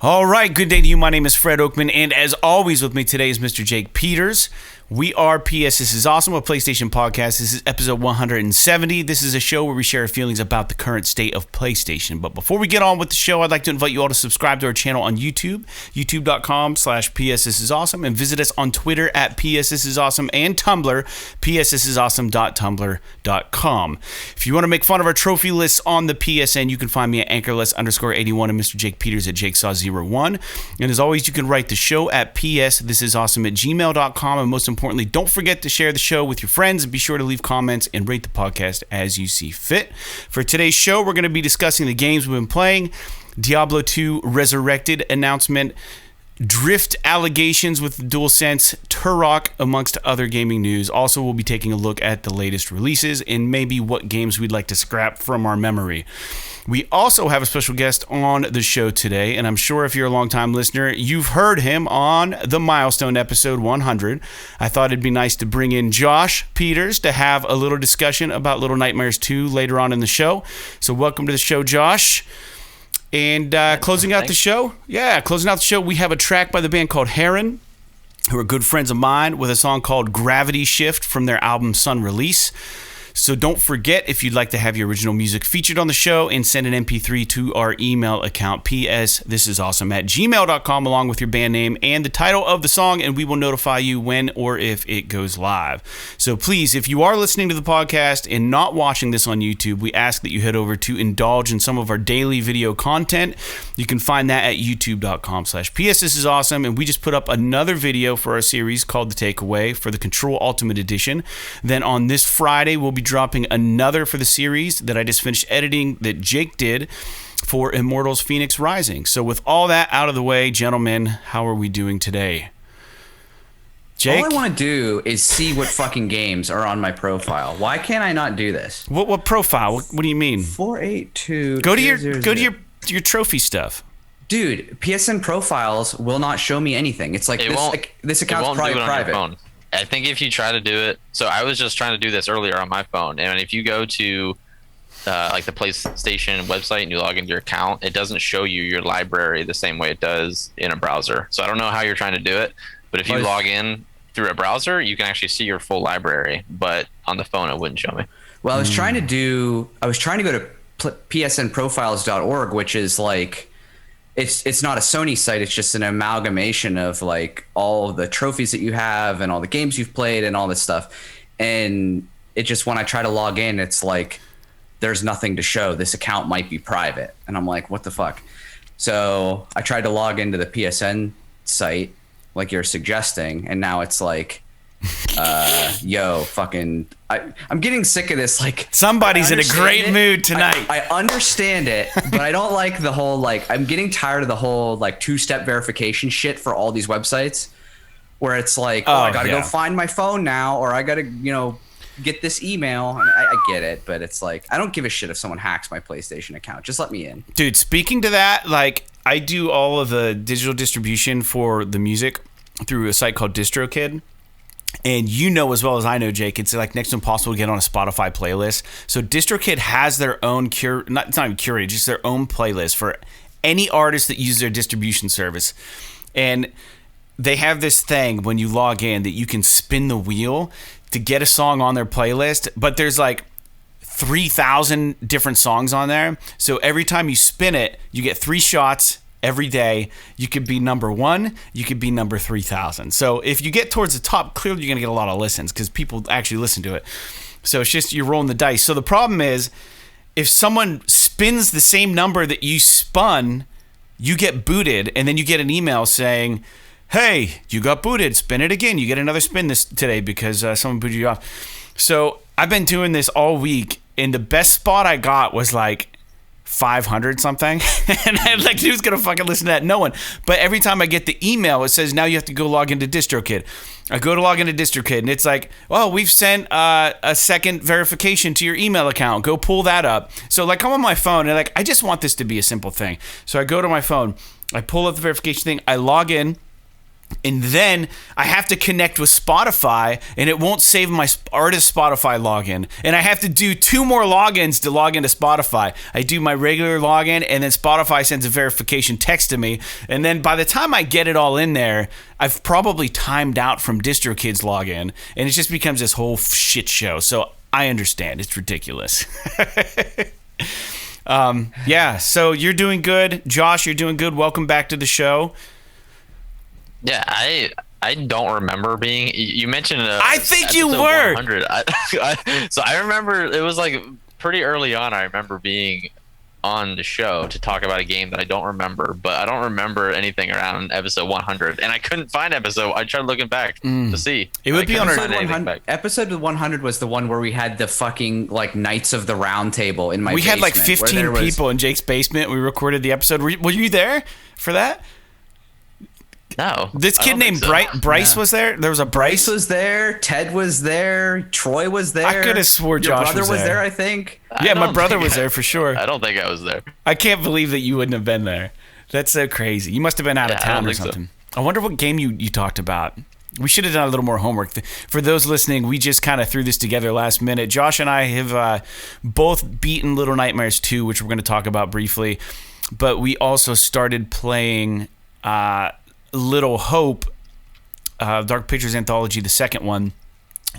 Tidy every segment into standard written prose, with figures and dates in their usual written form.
All right, good day to you. My name is Fred Oakman, and as always with me today is Mr. Jake Peters. We are PS This Is Awesome, a PlayStation podcast. This is episode 170. This is a show where we share our feelings about the current state of PlayStation. But before we get on with the show, I'd like to invite you all to subscribe to our channel on YouTube, youtube.com/PS This Is Awesome, and visit us on Twitter at PS This Is Awesome and Tumblr, psthisisawesome.tumblr.com. If you want to make fun of our trophy lists on the PSN, you can find me at anchorless_81 and Mr. Jake Peters at jakesaw01. And as always, you can write the show at psthisisawesome@gmail.com, and most importantly, don't forget to share the show with your friends and be sure to leave comments and rate the podcast as you see fit. For today's show, we're going to be discussing the games we've been playing, Diablo II Resurrected announcement, Drift allegations with DuelSense, Turok, amongst other gaming news. Also, we'll be taking a look at the latest releases and maybe what games we'd like to scrap from our memory. We also have a special guest on the show today, and I'm sure if you're a longtime listener, you've heard him on the milestone episode 100. I thought it'd be nice to bring in Josh Peters to have a little discussion about Little Nightmares 2 later on in the show. So welcome to the show, Josh. And closing out the show, we have a track by the band called Heron, who are good friends of mine, with a song called Gravity Shift from their album Sun Release. So don't forget, if you'd like to have your original music featured on the show, and send an MP3 to our email account, psthisisawesome@gmail.com, along with your band name and the title of the song, and we will notify you when or if it goes live. So please, if you are listening to the podcast and not watching this on YouTube, we ask that you head over to indulge in some of our daily video content. You can find that at youtube.com/psthisisawesome, and we just put up another video for our series called The Takeaway for the Control Ultimate Edition. Then on this Friday, we'll be dropping another for the series that I just finished editing that Jake did for Immortals Phoenix Rising. So with all that out of the way, gentlemen, how are we doing today? Jake? All I want to do is see what fucking games are on my profile. Why can't I not do this? What profile? What do you mean? 482. Go to your trophy stuff. Dude, PSN profiles will not show me anything. It's like this account's probably private. I think if you try to do it, so I was just trying to do this earlier on my phone, and if you go to like the PlayStation website and you log into your account, it doesn't show you your library the same way it does in a browser. So I don't know how you're trying to do it, but if you log in through a browser, you can actually see your full library, but on the phone it wouldn't show me. Well, I was trying to go to psnprofiles.org, which is like, it's not a Sony site. It's just an amalgamation of like all the trophies that you have and all the games you've played and all this stuff. And it just, when I try to log in, it's like, there's nothing to show. This account might be private. And I'm like, what the fuck? So I tried to log into the PSN site like you're suggesting. And now it's like, I'm getting sick of this. Like, somebody's in a great mood tonight. I understand it, but I don't like the whole, like, I'm getting tired of the whole like two-step verification shit for all these websites where it's like, I gotta go find my phone now, or I gotta, get this email. And I get it, but it's like, I don't give a shit if someone hacks my PlayStation account. Just let me in. Dude, speaking to that, like, I do all of the digital distribution for the music through a site called DistroKid. And you know as well as I know, Jake, it's like next to impossible to get on a Spotify playlist. So DistroKid has their own it's not even curated, just their own playlist for any artist that uses their distribution service. And they have this thing when you log in that you can spin the wheel to get a song on their playlist, but there's like 3,000 different songs on there. So every time you spin it, you get 3 shots every day. You could be number 1, you could be number 3,000. So if you get towards the top, clearly you're gonna get a lot of listens because people actually listen to it. So it's just, you're rolling the dice. So the problem is, if someone spins the same number that you spun, you get booted, and then you get an email saying, hey, you got booted, spin it again. You get another spin today because someone booted you off. So I've been doing this all week, and the best spot I got was like 500 something. And I'm like, who's gonna fucking listen to that? No one. But every time I get the email, it says now you have to go log into DistroKid. I go to log into DistroKid, and it's like, oh, we've sent a second verification to your email account. Go pull that up. So like, I'm on my phone, and like, I just want this to be a simple thing. So I go to my phone, I pull up the verification thing, I log in, And then I have to connect with Spotify, and it won't save my artist Spotify login. And I have to do 2 more logins to log into Spotify. I do my regular login, and then Spotify sends a verification text to me. And then by the time I get it all in there, I've probably timed out from DistroKid's login, and it just becomes this whole shit show. So I understand. It's ridiculous. Yeah, so you're doing good. Josh, you're doing good. Welcome back to the show. Yeah, I don't remember being. You mentioned. I think you were. 100. So I remember it was like pretty early on. I remember being on the show to talk about a game that I don't remember, but I don't remember anything around episode 100, and I couldn't find episode. I tried looking back to see. It would be on our episode 100 was the one where we had the fucking like Knights of the Round Table in my. We basement, had like 15 people in Jake's basement. We recorded the episode. Were you there for that? No. This kid named Bryce was there. There was a Bryce. Bryce was there. Ted was there. Troy was there. I could have swore Josh Your brother was there. I think. Yeah, my brother was there for sure. I don't think I was there. I can't believe that you wouldn't have been there. That's so crazy. You must have been out of town or something. So. I wonder what game you talked about. We should have done a little more homework. For those listening, we just kind of threw this together last minute. Josh and I have both beaten Little Nightmares 2, which we're going to talk about briefly. But we also started playing Little Hope, Dark Pictures Anthology, the second one.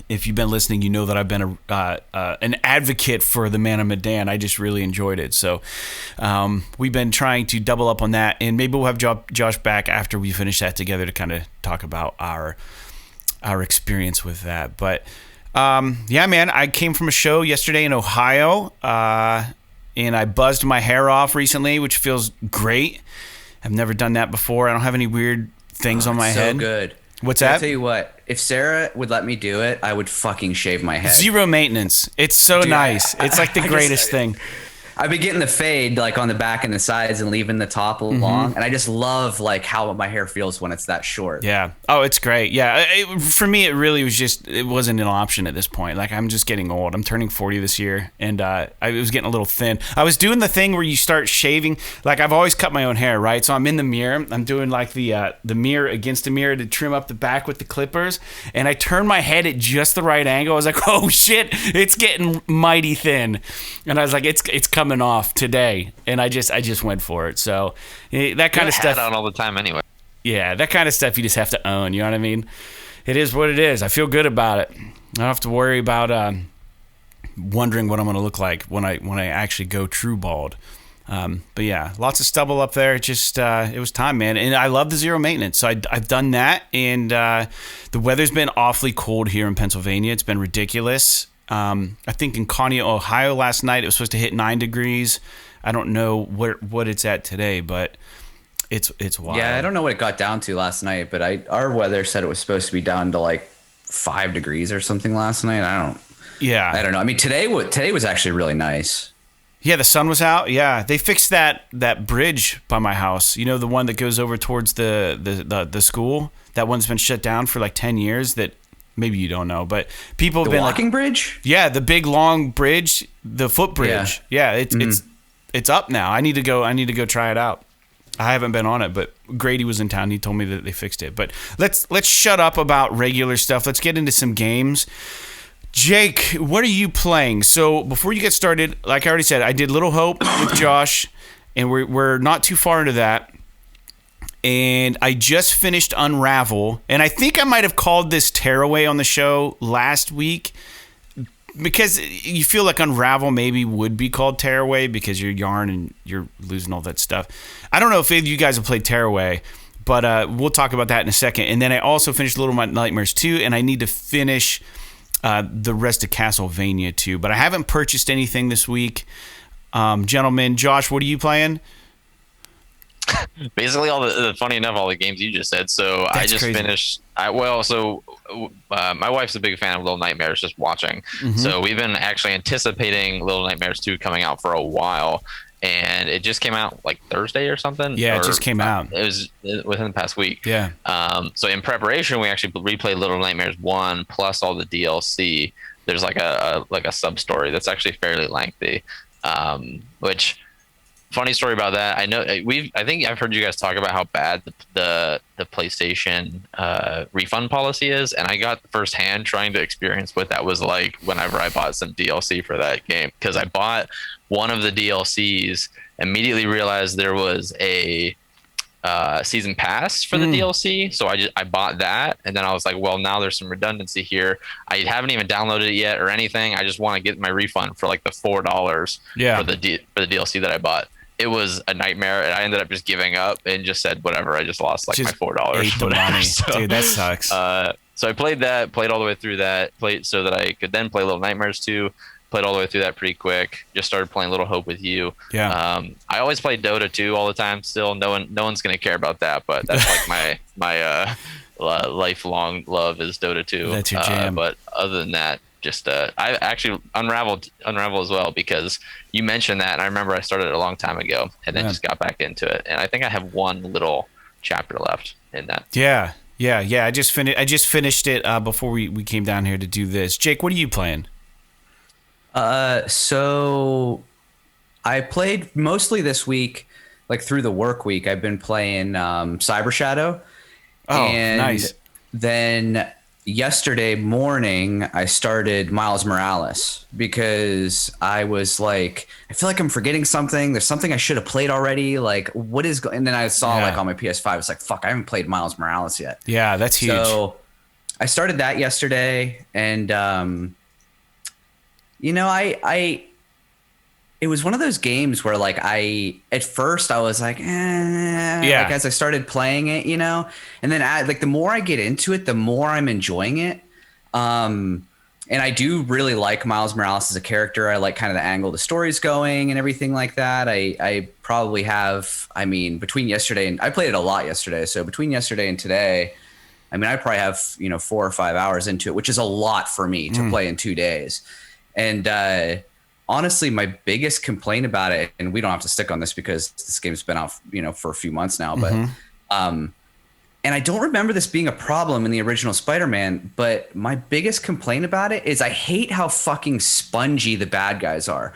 If you've been listening, you know that I've been an advocate for the Man of Medan. I just really enjoyed it. So we've been trying to double up on that, and maybe we'll have Josh back after we finish that together to kind of talk about our experience with that. But yeah, man, I came from a show yesterday in Ohio, and I buzzed my hair off recently, which feels great. I've never done that before. I don't have any weird things on my head. So good. What's that? I'll tell you what. If Sarah would let me do it, I would fucking shave my head. Zero maintenance. It's so nice. It's like the greatest thing. I've been getting the fade like on the back and the sides and leaving the top long, and I just love like how my hair feels when it's that short. Yeah. Oh, it's great. Yeah. For me, it really was just, it wasn't an option at this point. Like, I'm just getting old. I'm turning 40 this year, and I was getting a little thin. I was doing the thing where you start shaving. Like, I've always cut my own hair, right? So I'm in the mirror. I'm doing like the mirror against the mirror to trim up the back with the clippers, and I turned my head at just the right angle. I was like, oh shit, it's getting mighty thin, and I was like, it's coming off today, and I just went for it. So that kind of stuff on all the time anyway. Yeah, that kind of stuff you just have to own. You know what I mean? It is what it is. I feel good about it. I don't have to worry about wondering what I'm going to look like when I actually go true bald. But yeah, lots of stubble up there. It just it was time, man. And I love the zero maintenance. So I've done that, and the weather's been awfully cold here in Pennsylvania. It's been ridiculous. I think in Conneaut, Ohio last night, it was supposed to hit 9 degrees. I don't know what it's at today, but it's wild. Yeah, I don't know what it got down to last night, but our weather said it was supposed to be down to like 5 degrees or something last night. I don't know. I mean, today was actually really nice. Yeah, the sun was out. Yeah, they fixed that bridge by my house. You know, the one that goes over towards the school. That one's been shut down for like 10 years. That maybe you don't know, but people have been walking like, bridge. Yeah, the big long bridge, the footbridge. Yeah, it's up now. I need to go try it out. I haven't been on it, but Grady was in town. He told me that they fixed it. But let's shut up about regular stuff. Let's get into some games. Jake, what are you playing? So before you get started, like I already said, I did Little Hope with Josh, and we're not too far into that. And I just finished Unravel, and I think I might have called this Tearaway on the show last week, because you feel like Unravel maybe would be called Tearaway because you're yarn and you're losing all that stuff. I don't know if any of you guys have played Tearaway, but we'll talk about that in a second. And then I also finished Little Nightmares 2, and I need to finish the rest of Castlevania 2. But I haven't purchased anything this week. Gentlemen, Josh, what are you playing? Basically, funny enough, all the games you just said. So That's I just crazy. finished. My wife's a big fan of Little Nightmares, just watching. So we've been actually anticipating Little Nightmares 2 coming out for a while, and it just came out like Thursday or something. Yeah, it just came out. It was within the past week. Yeah. So in preparation, we actually replayed Little Nightmares 1 plus all the DLC. There's like a sub story that's actually fairly lengthy, which funny story about that. I think I've heard you guys talk about how bad the PlayStation refund policy is, and I got firsthand trying to experience what that was like whenever I bought some DLC for that game, because I bought one of the DLCs, immediately realized there was a season pass for the DLC, so I bought that, and then I was like, well, now there's some redundancy here. I haven't even downloaded it yet or anything. I just want to get my refund for like the $4 for the DLC that I bought. It was a nightmare, and I ended up just giving up and just said whatever. I just lost like my $4. So, dude, that sucks. So I played all the way through that, played so that I could then play Little Nightmares 2. Played all the way through that pretty quick. Just started playing Little Hope with you. Yeah. I always play Dota 2 all the time. Still, no one's gonna care about that, but that's like my lifelong love is Dota 2. That's your jam. But other than that, just I actually Unravel as well, because you mentioned that, and I remember I started it a long time ago, and then just got back into it. And I think I have one little chapter left in that. Yeah. I just finished it before we came down here to do this. Jake, what are you playing? So I played mostly this week, like through the work week. I've been playing Cyber Shadow. Oh, and nice. Then yesterday morning I started Miles Morales, because I was like, I feel like I'm forgetting something. There's something I should have played already. Like, what is and then I saw like on my PS5, I was like, fuck, I haven't played Miles Morales yet. Yeah, that's huge. So I started that yesterday, and it was one of those games where like at first I was like, like as I started playing it, and then like the more I get into it, the more I'm enjoying it. And I do really like Miles Morales as a character. I like kind of the angle the story's going and everything like that. I probably have, between yesterday and I played it a lot yesterday. So between yesterday and today, I probably have, 4 or 5 hours into it, which is a lot for me to play in 2 days. And honestly, my biggest complaint about it, and we don't have to stick on this because this game's been out, for a few months now, but and I don't remember this being a problem in the original Spider-Man, but my biggest complaint about it is I hate how fucking spongy the bad guys are.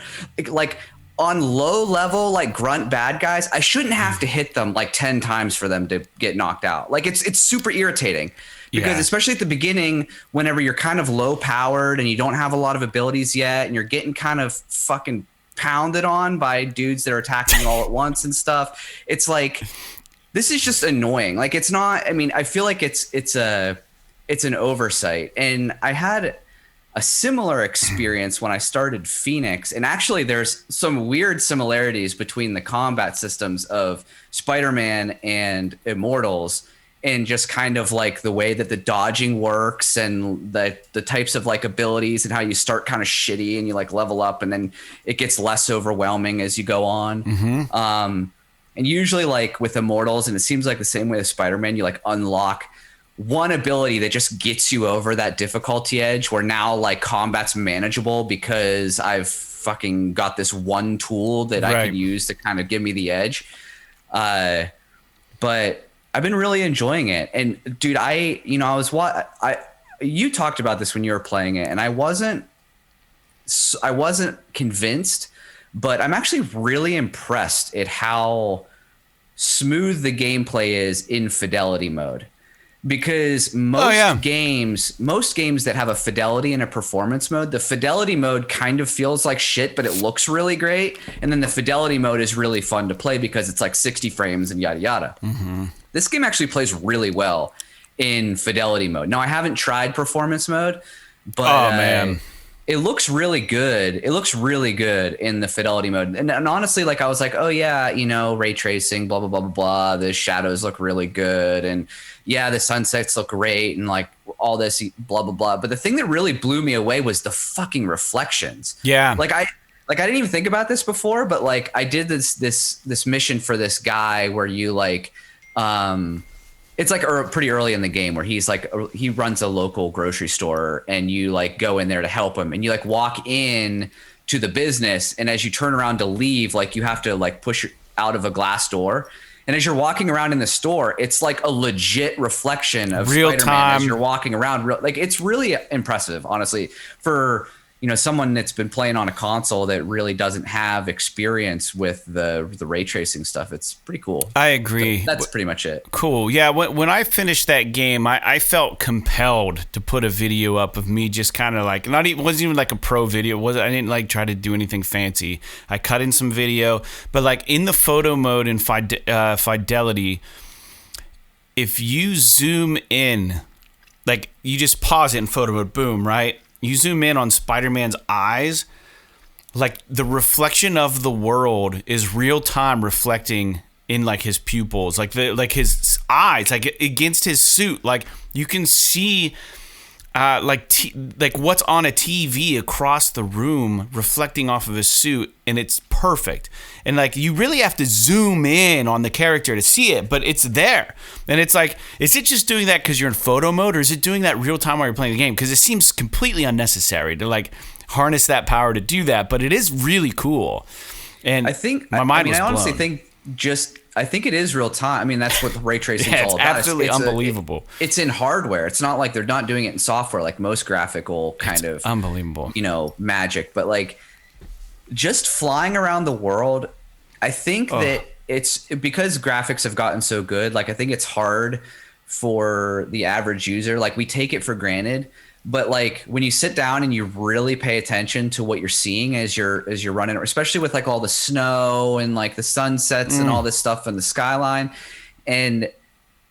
Like on low level, like grunt bad guys, I shouldn't have to hit them like 10 times for them to get knocked out. Like it's super irritating. Because especially at the beginning, whenever you're kind of low powered and you don't have a lot of abilities yet, and you're getting kind of fucking pounded on by dudes that are attacking you all at once and stuff, it's like, this is just annoying. Like, it's not, I feel like it's an oversight. And I had a similar experience when I started Phoenix. And actually there's some weird similarities between the combat systems of Spider-Man and Immortals, and just kind of like the way that the dodging works and the types of like abilities and how you start kind of shitty and you like level up and then it gets less overwhelming as you go on. And usually like with Immortals, and it seems like the same way as Spider-Man, you like unlock one ability that just gets you over that difficulty edge where now like combat's manageable because I've fucking got this one tool that I can use to kind of give me the edge. But I've been really enjoying it. And dude, you talked about this when you were playing it, and I wasn't convinced, but I'm actually really impressed at how smooth the gameplay is in fidelity mode. Because most games that have a fidelity and a performance mode, the fidelity mode kind of feels like shit, but it looks really great. And then the fidelity mode is really fun to play because it's like 60 frames and yada, yada. This game actually plays really well in fidelity mode. Now, I haven't tried performance mode, but it looks really good. It looks really good in the fidelity mode. And honestly, like I was like, oh yeah, ray tracing, blah, blah, blah, blah, blah. The shadows look really good. And yeah, the sunsets look great. And like all this, blah, blah, blah. But the thing that really blew me away was the fucking reflections. Yeah. I didn't even think about this before, but like I did this mission for this guy where you like, it's like pretty early in the game where he's like, he runs a local grocery store and you like go in there to help him and you like walk in to the business. And as you turn around to leave, like you have to like push out of a glass door. And as you're walking around in the store, it's like a legit reflection of real Spider-Man time as you're walking around. Like it's really impressive, honestly, for, someone that's been playing on a console that really doesn't have experience with the ray tracing stuff. It's pretty cool. I agree. So that's pretty much it. Cool. Yeah. When I finished that game, I felt compelled to put a video up of me just kind of like, wasn't even like a pro video. I didn't like try to do anything fancy. I cut in some video, but like in the photo mode in fidelity, if you zoom in, like you just pause it in photo mode, boom, right? You zoom in on Spider-Man's eyes, like the reflection of the world is real time reflecting in like his pupils, like his eyes, like against his suit. Like you can see like what's on a TV across the room reflecting off of his suit, and it's perfect. And like you really have to zoom in on the character to see it, but it's there. And it's like, is it just doing that because you're in photo mode, or is it doing that real time while you're playing the game? Because it seems completely unnecessary to like harness that power to do that, but it is really cool. And I think my mind was I honestly blown. think I think it is real time. I mean, that's what the ray tracing is all about. It's absolutely unbelievable. It's in hardware. It's not like they're not doing it in software like most graphical kind of unbelievable, magic. But like just flying around the world, I think that it's because graphics have gotten so good. Like I think it's hard for the average user. Like we take it for granted. But like when you sit down and you really pay attention to what you're seeing as you're running, especially with like all the snow and like the sunsets and all this stuff in the skyline, and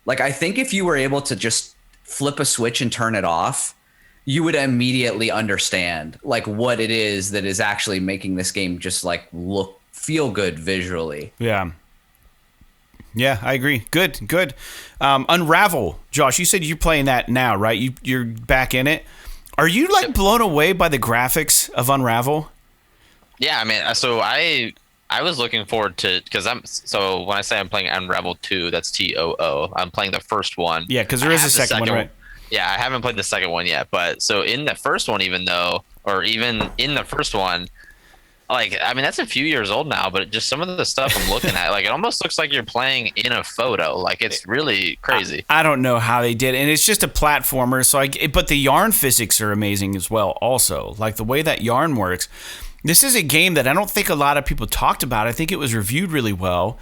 like I think if you were able to just flip a switch and turn it off, you would immediately understand like what it is that is actually making this game just like feel good visually. Yeah, I agree. Good. Unravel, Josh, you said you're playing that now, right? You're back in it. Are you like blown away by the graphics of Unravel? Yeah, I mean, so I was looking forward to, because when I say I'm playing Unravel 2, that's TOO. I'm playing the first one. Yeah, because there is a second one, right? Yeah, I haven't played the second one yet, but so in the first one, even in the first one, like, I mean, that's a few years old now, but just some of the stuff I'm looking at, like, it almost looks like you're playing in a photo. Like, it's really crazy. I don't know how they did it. And it's just a platformer. But the yarn physics are amazing as well, also. Like, the way that yarn works. This is a game that I don't think a lot of people talked about. I think it was reviewed really well.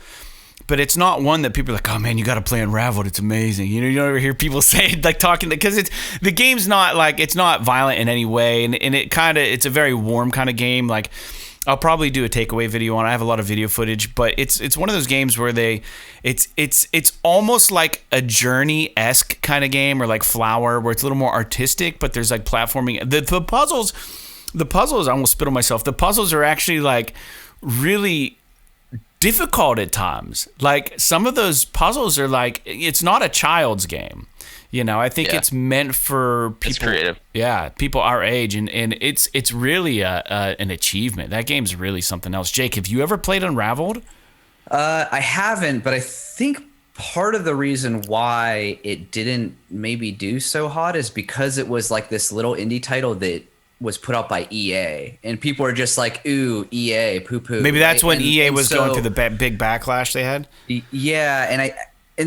But it's not one that people are like, oh, man, you got to play Unraveled. It's amazing. You don't ever hear people say, like, talking, because the game's not, like, it's not violent in any way. And it's a very warm kind of game. Like, I'll probably do a takeaway video on it. I have a lot of video footage, but it's one of those games where it's almost like a Journey-esque kind of game, or like Flower, where it's a little more artistic, but there's like platforming. The puzzles, I almost spit on myself. The puzzles are actually like really difficult at times. Like some of those puzzles are like, it's not a child's game. I think it's meant for people. It's creative. Yeah, people our age, and it's really an achievement. That game's really something else. Jake, have you ever played Unraveled? I haven't, but I think part of the reason why it didn't maybe do so hot is because it was like this little indie title that was put out by EA, and people are just like, ooh, EA, poo-poo. Maybe that's when EA was going through the big backlash they had? Yeah, and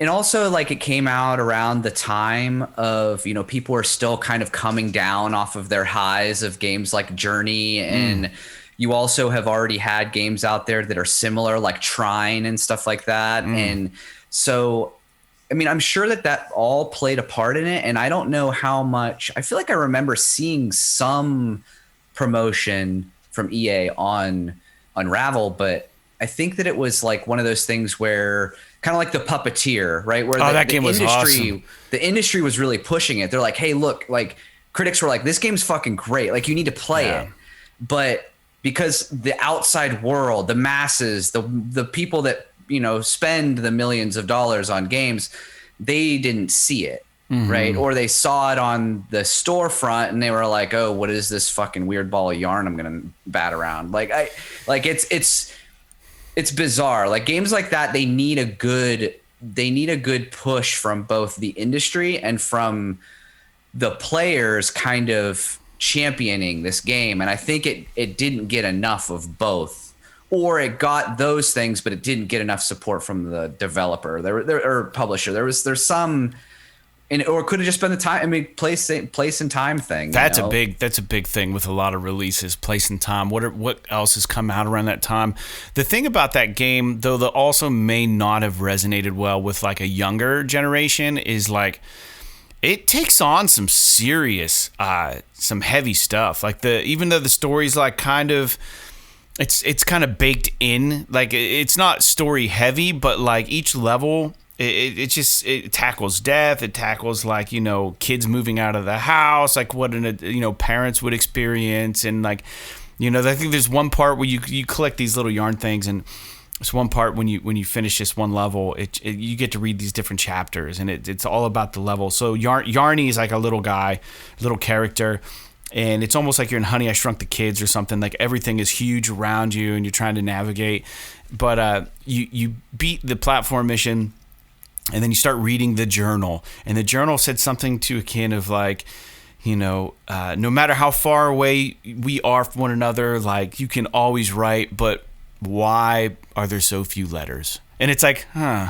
also like it came out around the time of, people are still kind of coming down off of their highs of games like Journey, and you also have already had games out there that are similar, like Trine and stuff like that. And so, I mean, I'm sure that all played a part in it, and I don't know how much. I feel like I remember seeing some promotion from EA on Unravel, but I think that it was like one of those things where kind of like the Puppeteer, right? Where that game was awesome. The industry was really pushing it. They're like, hey, look, like critics were like, this game's fucking great. Like you need to play it. But because the outside world, the masses, the people that, spend the millions of dollars on games, they didn't see it. Right. Or they saw it on the storefront and they were like, oh, what is this fucking weird ball of yarn I'm going to bat around? It's bizarre. Like games like that, they need a good push from both the industry and from the players kind of championing this game. And I think it didn't get enough of both, or it got those things, but it didn't get enough support from the developer or publisher. There's some And or could have just been the time. I mean, place and time thing. That's a big thing with a lot of releases, place and time. What else has come out around that time? The thing about that game, though, that also may not have resonated well with like a younger generation is like it takes on some serious, some heavy stuff. Like even though the story's like kind of. It's kind of baked in, like it's not story heavy, but like each level, it tackles death. It tackles like, you know, kids moving out of the house, like what parents would experience, and like, you know, I think there's one part where you collect these little yarn things, and there's one part when you finish this one level, you get to read these different chapters, and it's all about the level. So Yarny is like a little guy, little character. And it's almost like you're in Honey, I Shrunk the Kids or something. Like everything is huge around you and you're trying to navigate. But you beat the platform mission and then you start reading the journal. And the journal said something to akin of like, you know, no matter how far away we are from one another, like you can always write, but why are there so few letters? And it's like, huh.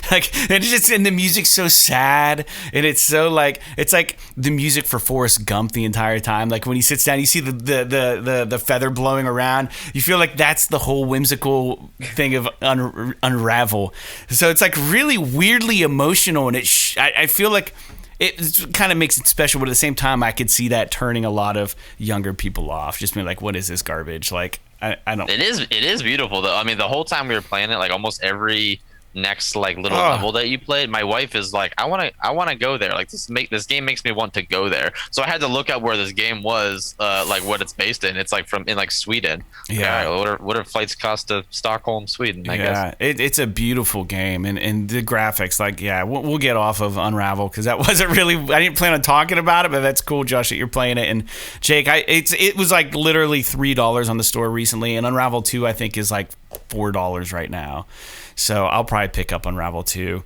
Like, and the music's so sad, and it's so like, it's like the music for Forrest Gump the entire time. Like when he sits down, you see the feather blowing around. You feel like that's the whole whimsical thing of Unravel. So it's like really weirdly emotional, and I feel like it kind of makes it special, but at the same time, I could see that turning a lot of younger people off. Just being like, what is this garbage? Like, I don't. It is beautiful though. I mean, the whole time we were playing it, like almost every next like little level that you played, my wife is like, I want to go there. Like this game makes me want to go there. So I had to look up where this game was, like what it's based in. It's like in like Sweden. Yeah. What are flights cost to Stockholm, Sweden? I guess. It's a beautiful game, and the graphics, like, yeah, we'll get off of Unravel because that wasn't really. I didn't plan on talking about it, but that's cool, Josh, that you're playing it. And Jake, it was like literally $3 on the store recently, and Unravel 2 I think is like $4 right now. So I'll probably pick up Unravel 2.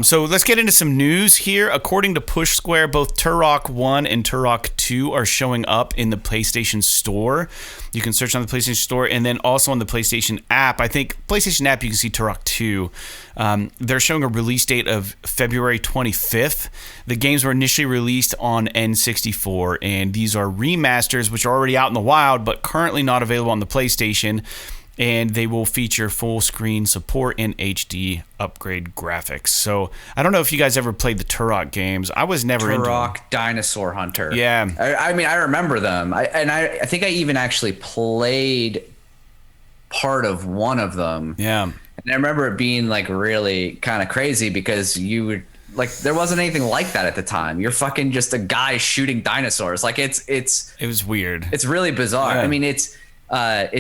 So let's get into some news here. According to Push Square, both Turok 1 and Turok 2 are showing up in the PlayStation Store. You can search on the PlayStation Store, and then also on the PlayStation app. I think PlayStation app, you can see Turok 2. They're showing a release date of February 25th. The games were initially released on N64, and these are remasters, which are already out in the wild, but currently not available on the PlayStation. And they will feature full screen support and HD upgrade graphics. So I don't know if you guys ever played the Turok games. I was never into Turok Dinosaur Hunter. Yeah. I mean, I remember them. I think I even actually played part of one of them. Yeah. And I remember it being like really kind of crazy because you would like there wasn't anything like that at the time. You're fucking just a guy shooting dinosaurs. Like it was weird. It's really bizarre. Yeah. I mean, it's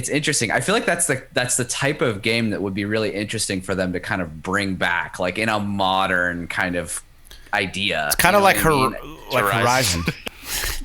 interesting. I feel like that's the type of game that would be really interesting for them to kind of bring back, like in a modern kind of idea. It's kind of like Horizon.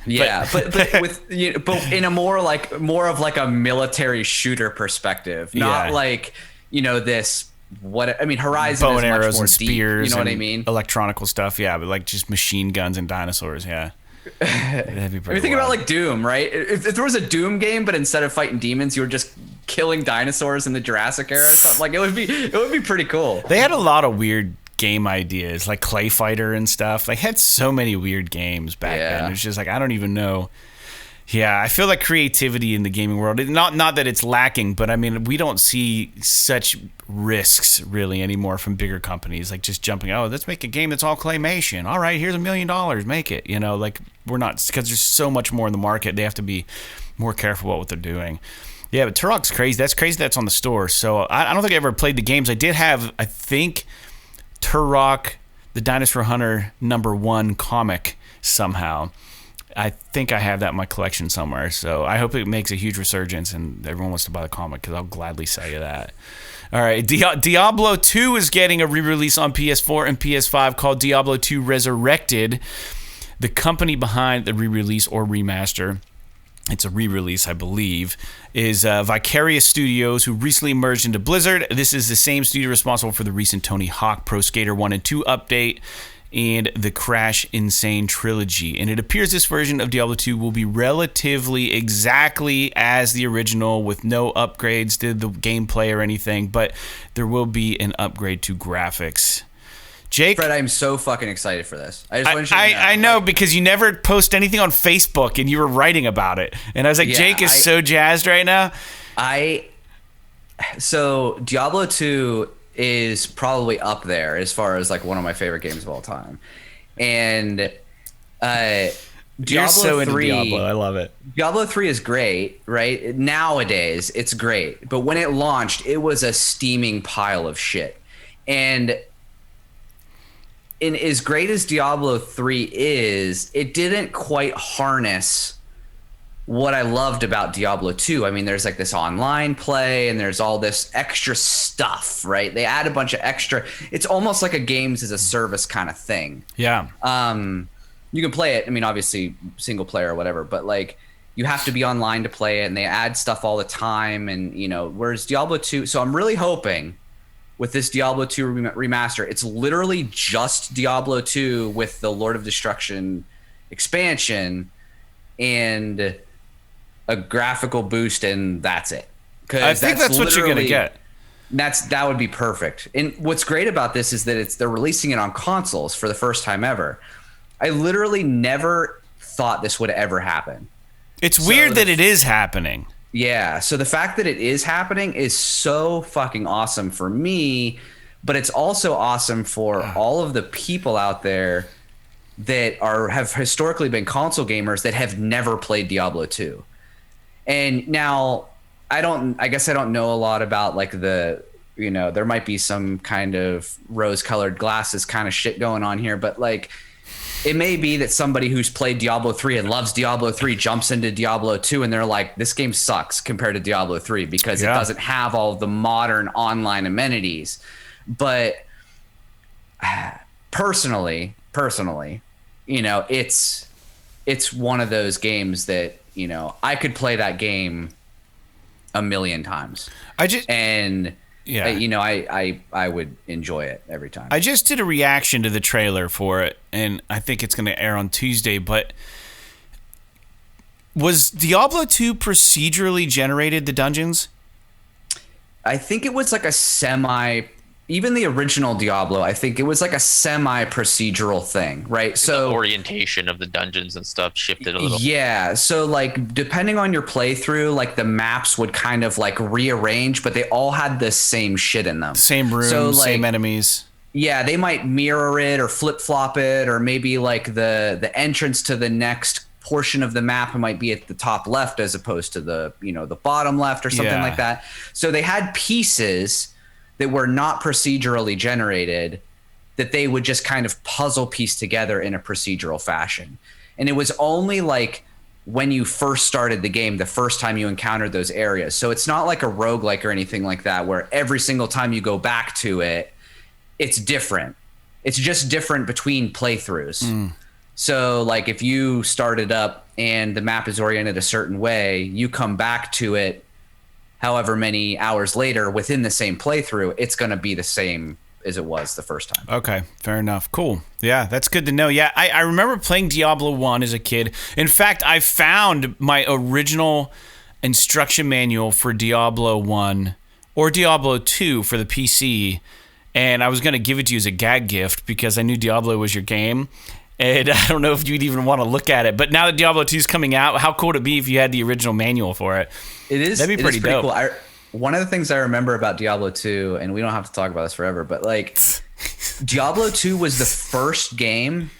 Yeah, but with but in a more of like a military shooter perspective, not like this. What I mean, Horizon bow and is much arrows more and spears, deep, you know what I and mean? Electronical stuff, yeah, but like just machine guns and dinosaurs, yeah. That'd be pretty think about like Doom, right? If there was a Doom game, but instead of fighting demons, you were just killing dinosaurs in the Jurassic era or something, like it would be pretty cool. They had a lot of weird game ideas, like Clay Fighter and stuff. They had so many weird games back then. It's just like I don't even know. Yeah, I feel like creativity in the gaming world, not that it's lacking, but I mean, we don't see such risks really anymore from bigger companies, like just jumping, let's make a game that's all claymation. All right, here's $1 million, make it. Like we're not, because there's so much more in the market. They have to be more careful about what they're doing. Yeah, but Turok's crazy. That's crazy that's on the store. So I don't think I ever played the games. I did have, I think, Turok, the Dinosaur Hunter #1 comic somehow. I think I have that in my collection somewhere, so I hope it makes a huge resurgence and everyone wants to buy the comic because I'll gladly sell you that. All right, Diablo 2 is getting a re-release on PS4 and PS5 called Diablo II Resurrected. The company behind the re-release or remaster, it's a re-release, I believe, is Vicarious Studios, who recently merged into Blizzard. This is the same studio responsible for the recent Tony Hawk Pro Skater 1 and 2 update and the Crash Insane trilogy. And it appears this version of Diablo 2 will be relatively exactly as the original with no upgrades to the gameplay or anything, but there will be an upgrade to graphics. Jake, Fred, I'm so fucking excited for this. I just want you to know. I know, because you never post anything on Facebook and you were writing about it. And I was like, Yeah, Jake is so jazzed right now. So Diablo 2 is probably up there as far as like one of my favorite games of all time. And You're so into 3, Diablo. I love it. Diablo 3 is great, right? Nowadays, it's great. But when it launched, it was a steaming pile of shit. And as great as Diablo 3 is, it didn't quite harness what I loved about Diablo 2. I mean, there's like this online play and there's all this extra stuff, right? They add a bunch of extra. It's almost like a games as a service kind of thing. Yeah. You can play it. I mean, obviously single player or whatever, but like you have to be online to play it, and they add stuff all the time. And, you know, whereas Diablo 2, so I'm really hoping with this Diablo 2 remaster, it's literally just Diablo 2 with the Lord of Destruction expansion and a graphical boost, and that's it. I think that's what you're gonna get. That would be perfect. And what's great about this is that they're releasing it on consoles for the first time ever. I literally never thought this would ever happen. It's weird that it is happening. Yeah, so the fact that it is happening is so fucking awesome for me, but it's also awesome for all of the people out there that have historically been console gamers that have never played Diablo 2. And now I guess I don't know a lot about like there might be some kind of rose-colored glasses kind of shit going on here, but like it may be that somebody who's played Diablo 3 and loves Diablo 3 jumps into Diablo 2 and they're like, this game sucks compared to Diablo 3 because it doesn't have all of the modern online amenities. But personally, you know, it's one of those games that, you know, I could play that game a million times. You know, I would enjoy it every time. I just did a reaction to the trailer for it, and I think it's going to air on Tuesday, but was Diablo 2 procedurally generated, the dungeons? I think it was like even the original Diablo, I think it was like a semi-procedural thing, right? So the orientation of the dungeons and stuff shifted a little. Yeah, so like depending on your playthrough, like the maps would kind of like rearrange, but they all had the same shit in them. Same rooms, so, like, same enemies. Yeah, they might mirror it or flip-flop it, or maybe like the entrance to the next portion of the map might be at the top left as opposed to the bottom left or something like that. So they had pieces that were not procedurally generated that they would just kind of puzzle piece together in a procedural fashion. And it was only like when you first started the game, the first time you encountered those areas. So it's not like a roguelike or anything like that, where every single time you go back to it, it's different. It's just different between playthroughs. So like if you started up and the map is oriented a certain way, you come back to it however many hours later within the same playthrough, it's going to be the same as it was the first time. Okay, fair enough. Cool. Yeah, that's good to know. Yeah, I remember playing Diablo 1 as a kid. In fact, I found my original instruction manual for Diablo 1 or Diablo 2 for the PC, and I was going to give it to you as a gag gift because I knew Diablo was your game. And I don't know if you'd even want to look at it. But now that Diablo 2 is coming out, how cool would it be if you had the original manual for it? It is. That'd be pretty dope. Cool. One of the things I remember about Diablo 2, and we don't have to talk about this forever, but like Diablo 2 was the first game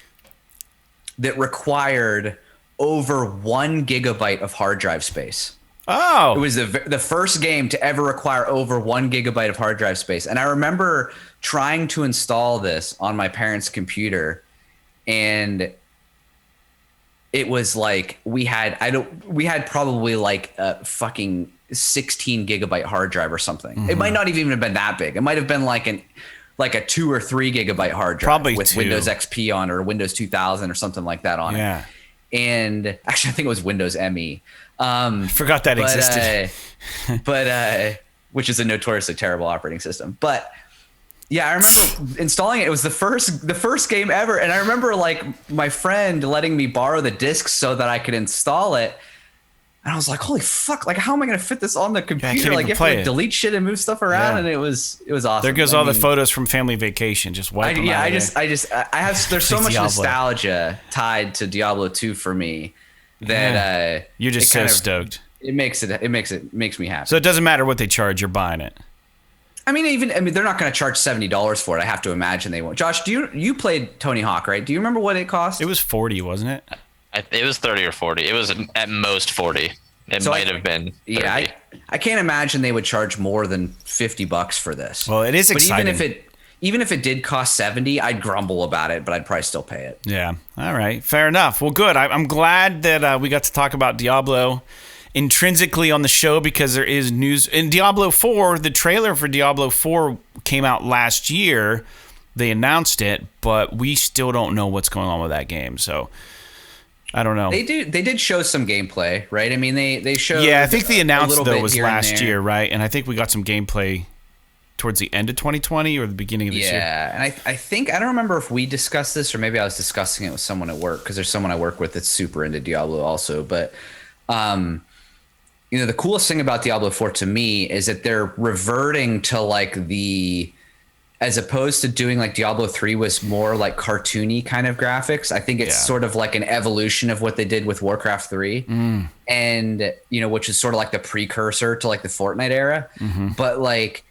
that required over 1 gigabyte of hard drive space. Oh. It was the first game to ever require over 1 gigabyte of hard drive space. And I remember trying to install this on my parents' computer, and it was like we had probably like a fucking 16 gigabyte hard drive or something. Mm-hmm. It might not even have been that big. It might have been like a 2 or 3 gigabyte hard drive, probably with 2. Windows XP on it, or Windows 2000 or something like that on it. And actually, I think it was Windows ME. Forgot that existed. But which is a notoriously terrible operating system. But yeah, I remember installing it. It was the first game ever, and I remember like my friend letting me borrow the discs so that I could install it. And I was like, holy fuck, like how am I going to fit this on the computer? can't Like even you have play to it. delete shit and move stuff around. Yeah. And it was awesome. There goes all the photos from family vacation. Just wipe them out. There's so much Diablo. nostalgia tied to Diablo 2 for me that You're just it so kind of- stoked. It makes me happy. So it doesn't matter what they charge, you're buying it. I mean, they're not going to charge $70 for it. I have to imagine they won't. Josh, you played Tony Hawk, right? Do you remember what it cost? It was 40, wasn't it? It was 30 or 40. It was at most 40. It might have been 30. Yeah, I can't imagine they would charge more than $50 for this. Well, it is exciting. But even if it did cost 70, I'd grumble about it, but I'd probably still pay it. Yeah. All right. Fair enough. Well, good. I'm glad that we got to talk about Diablo intrinsically on the show because there is news. In Diablo 4, the trailer for Diablo 4 came out last year. They announced it, but we still don't know what's going on with that game. So I don't know. They did show some gameplay, right? I mean, they showed. Yeah, I think the announcement though was here and last there. year, right? And I think we got some gameplay towards the end of 2020 or the beginning of this year. Yeah, and I don't remember if we discussed this or maybe I was discussing it with someone at work because there's someone I work with that's super into Diablo also. But, the coolest thing about Diablo 4 to me is that they're reverting to like as opposed to doing like Diablo 3 was more like cartoony kind of graphics. I think it's sort of like an evolution of what they did with Warcraft 3 and, which is sort of like the precursor to like the Fortnite era. But like,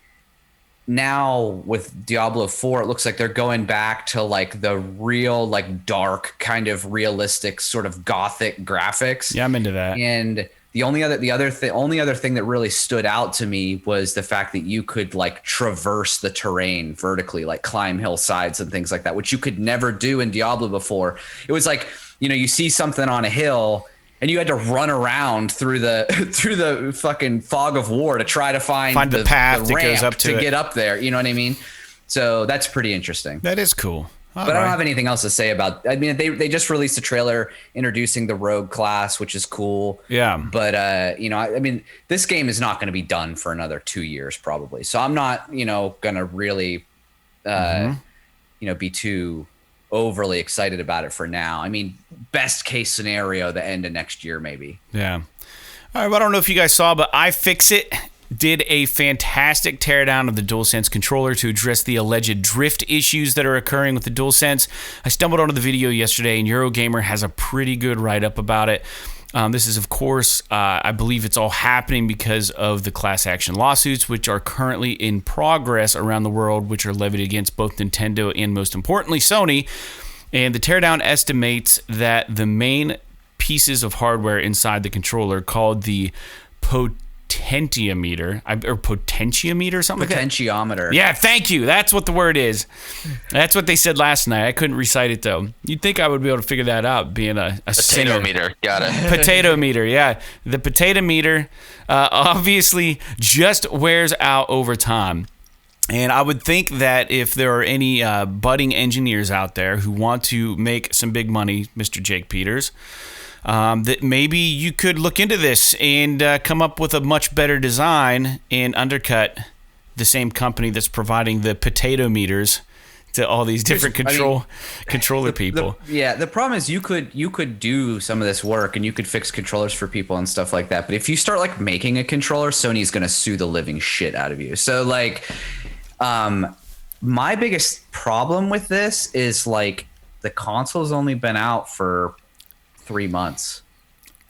now with Diablo 4, it looks like they're going back to like the real, like dark kind of realistic sort of gothic graphics. Yeah, I'm into that. And the only other thing that really stood out to me was the fact that you could like traverse the terrain vertically, like climb hillsides and things like that, which you could never do in Diablo before. It was like, you see something on a hill and you had to run around through the fucking fog of war to try to find the path that ramp goes up to it. get up there. You know what I mean? So that's pretty interesting. That is cool. All But I right. don't have anything else to say about. I mean, they just released a trailer introducing the rogue class, which is cool. Yeah. But I mean, this game is not going to be done for another 2 years probably. So I'm not, going to really, be too overly excited about it for now. I mean, best case scenario, the end of next year maybe. Yeah. All right. Well, I don't know if you guys saw, but iFixit did a fantastic teardown of the DualSense controller to address the alleged drift issues that are occurring with the DualSense. I stumbled onto the video yesterday, and Eurogamer has a pretty good write-up about it. This is, of course, I believe it's all happening because of the class action lawsuits, which are currently in progress around the world, which are levied against both Nintendo and, most importantly, Sony. And the teardown estimates that the main pieces of hardware inside the controller, called the potentiometer, something like that. Potentiometer. Yeah, thank you. That's what the word is. That's what they said last night. I couldn't recite it, though. You'd think I would be able to figure that out, being a singer. Potato meter. Got it. Potato meter, yeah. The potato meter obviously just wears out over time. And I would think that if there are any budding engineers out there who want to make some big money, Mr. Jake Peters, that maybe you could look into this and come up with a much better design and undercut the same company that's providing the potato meters to all these different controller people. The problem is you could do some of this work and you could fix controllers for people and stuff like that. But if you start like making a controller, Sony's going to sue the living shit out of you. So like, my biggest problem with this is like the console's only been out for 3 months.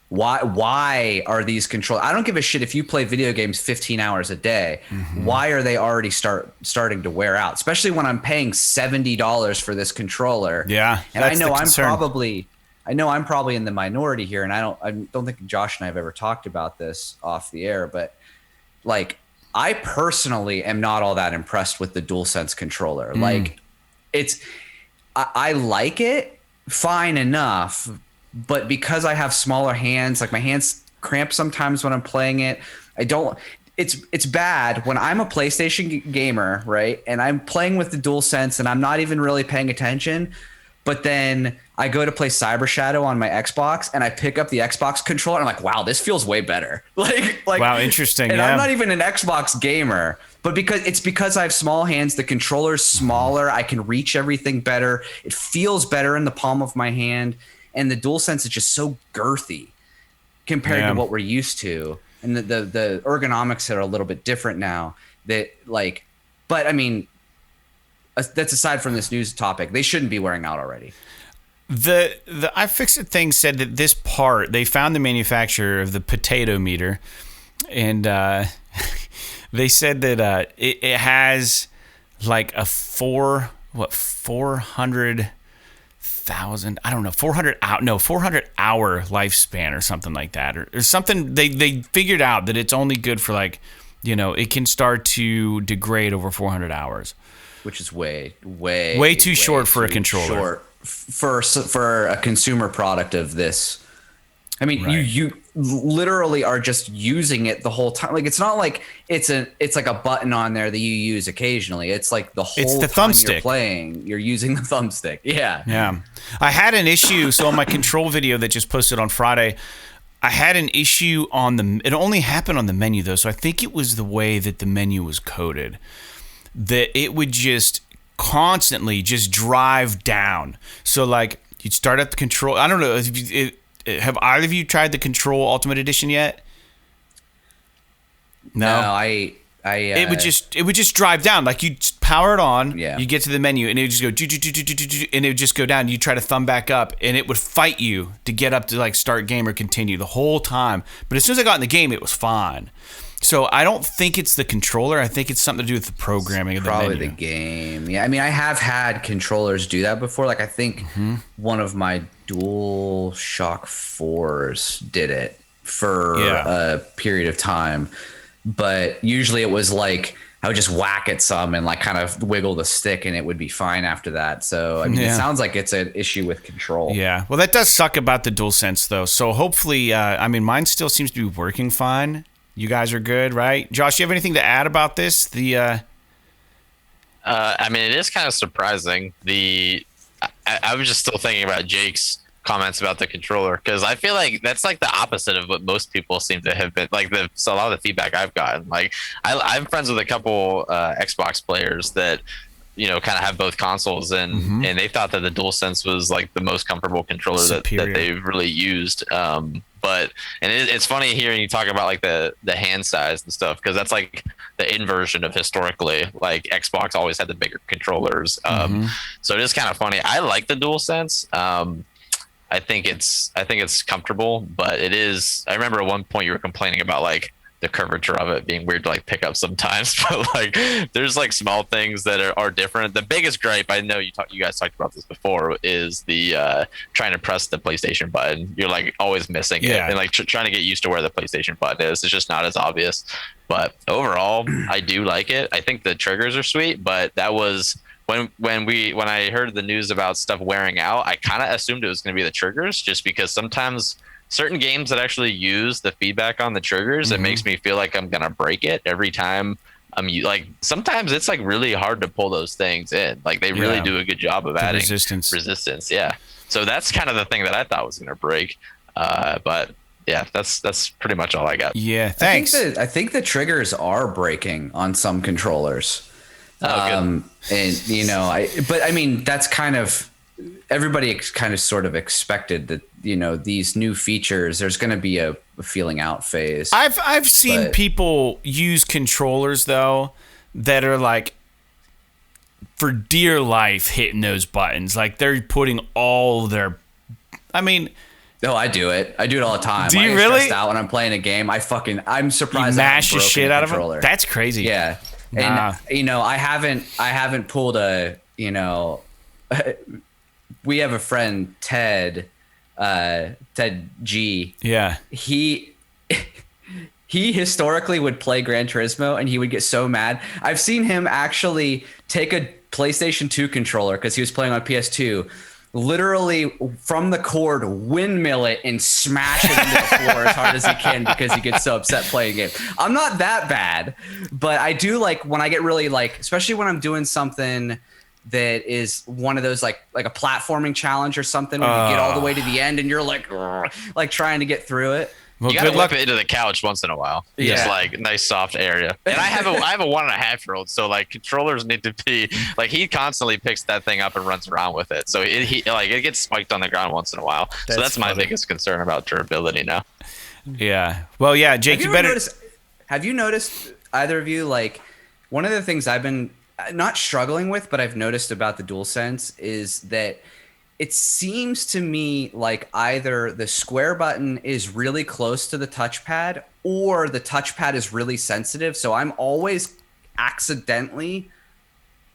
Why are these controllers? I don't give a shit if you play video games 15 hours a day. Why are they already starting to wear out? Especially when I'm paying $70 for this controller. Yeah, and that's I know the concern. I'm probably in the minority here, and I don't think Josh and I have ever talked about this off the air, but like I personally am not all that impressed with the DualSense controller. Like I like it fine enough, but because I have smaller hands, like my hands cramp sometimes when I'm playing it. It's bad when I'm a PlayStation gamer, right? And I'm playing with the DualSense and I'm not even really paying attention. But then I go to play Cyber Shadow on my Xbox and I pick up the Xbox controller and I'm like, wow, this feels way better. Like wow, interesting. And yeah. I'm not even an Xbox gamer, but because I have small hands, the controller's smaller, I can reach everything better. It feels better in the palm of my hand, and the DualSense is just so girthy. compared to what we're used to, and the ergonomics are a little bit different now. That like, but I mean, that's aside from this news topic. They shouldn't be wearing out already. The iFixit thing said that this part, they found the manufacturer of the potato meter, and they said that it has like a 400,000, I don't know, 400 hour lifespan or something like that, or something. They figured out that it's only good for like, it can start to degrade over 400 hours, which is way too short for a controller. Short for a consumer product of this. I mean, right. you literally are just using it the whole time. Like, it's not like it's like a button on there that you use occasionally. It's like the whole time you're playing, you're using the thumbstick. Yeah. I had an issue. So on my control video that just posted on Friday, I had an issue it only happened on the menu though. So I think it was the way that the menu was coded, that it would just constantly just drive down. So like you'd start at the control. I don't know. Have either of you tried the Control Ultimate Edition yet? No, I it would just drive down. Like you power it on, yeah. You get to the menu, and it would just go, and it would just go down. You try to thumb back up, and it would fight you to get up to like start game or continue the whole time. But as soon as I got in the game, it was fine. So I don't think it's the controller. I think it's something to do with the programming of the menu. Probably the game. Yeah, I mean, I have had controllers do that before. Like I think one of my DualShock 4s did it for a period of time. But usually it was like I would just whack at some and like kind of wiggle the stick and it would be fine after that. So I mean, it sounds like it's an issue with control. Yeah. Well, that does suck about the DualSense though. So hopefully, I mean, mine still seems to be working fine. You guys are good, right? Josh, you have anything to add about this? I mean, it is kind of surprising. I was just still thinking about Jake's comments about the controller, because I feel like that's like the opposite of what most people seem to have been like. So a lot of the feedback I've gotten, like I'm friends with a couple Xbox players that kind of have both consoles, and they thought that the DualSense was like the most comfortable controller that they've really used. It's funny hearing you talk about like the hand size and stuff, because that's like the inversion of historically, like Xbox always had the bigger controllers. So it is kind of funny. I like the DualSense. I think it's comfortable, but it is. I remember at one point you were complaining about like the curvature of it being weird to like pick up sometimes, but like there's like small things that are different. The biggest gripe, I know you guys talked about this before, is the trying to press the PlayStation button. You're like always missing it, and like trying to get used to where the PlayStation button is. It's just not as obvious. But overall, I do like it. I think the triggers are sweet, but that was when I heard the news about stuff wearing out, I kind of assumed it was going to be the triggers, just because sometimes certain games that actually use the feedback on the triggers, it makes me feel like I'm gonna break it every time. Like sometimes it's like really hard to pull those things in. Like they really do a good job of adding resistance. Yeah. So that's kind of the thing that I thought was gonna break. But yeah, that's pretty much all I got. Yeah, thanks. I think the triggers are breaking on some controllers. Good. And but I mean, that's kind of, everybody kind of sort of expected that, these new features, there's going to be a feeling out phase. I've seen people use controllers though that are like for dear life hitting those buttons. Like they're putting all their, No, I do it. I do it all the time. Do you I get really? stressed out when I'm playing a game. I'm surprised. You mash the shit out of them? That's crazy. Yeah. Nah. And I haven't pulled a, we have a friend, Ted G. Yeah. He historically would play Gran Turismo and he would get so mad. I've seen him actually take a PlayStation 2 controller, because he was playing on PS2, literally from the cord windmill it and smash it into the floor as hard as he can, because he gets so upset playing a game. I'm not that bad, but I do like when I get really like, especially when I'm doing something that is one of those like a platforming challenge or something, where you get all the way to the end and you're like trying to get through it. Well, you gotta whip it into the couch once in a while. Yeah. Just like nice soft area. And I have a 1.5-year-old, so like controllers need to be like, he constantly picks that thing up and runs around with it. So it gets spiked on the ground once in a while. So that's my biggest concern about durability now. Yeah. Well, yeah, Jake, you better. Have you noticed, either of you, like, one of the things I've been not struggling with, but I've noticed about the DualSense is that it seems to me like either the square button is really close to the touchpad or the touchpad is really sensitive. So I'm always accidentally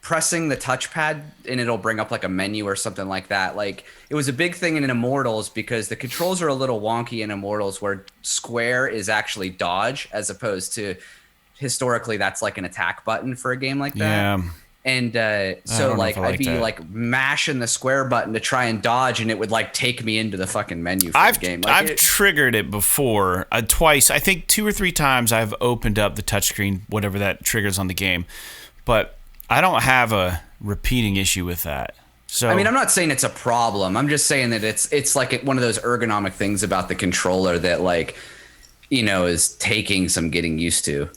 pressing the touchpad and it'll bring up like a menu or something like that. Like, it was a big thing in Immortals because the controls are a little wonky in Immortals, where square is actually dodge, as opposed to historically that's like an attack button for a game like that. Yeah. And so like I'd be that. like mashing the square button to try and dodge, and it would like take me into the fucking menu for the game. Like, I've triggered it before twice. I think 2 or 3 times I've opened up the touchscreen, whatever that triggers on the game, but I don't have a repeating issue with that. So I mean, I'm not saying it's a problem. I'm just saying that it's like one of those ergonomic things about the controller that, like, you know, is taking some getting used to.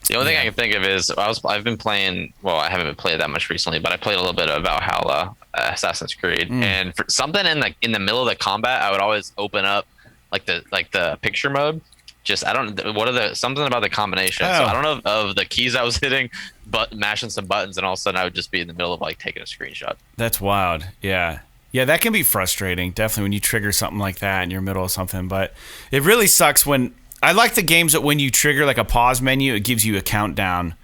The only thing I can think of is I've been playing. Well, I haven't been playing that much recently, but I played a little bit of Valhalla, Assassin's Creed, and for something in the middle of the combat, I would always open up like the picture mode. Just I don't something about the combination. So I don't know of the keys I was hitting, but mashing some buttons, and all of a sudden I would just be in the middle of like taking a screenshot. That's wild. Yeah. Yeah, that can be frustrating, definitely, when you trigger something like that in your middle of something. But it really sucks when. I like the games that when you trigger like a pause menu, it gives you a countdown.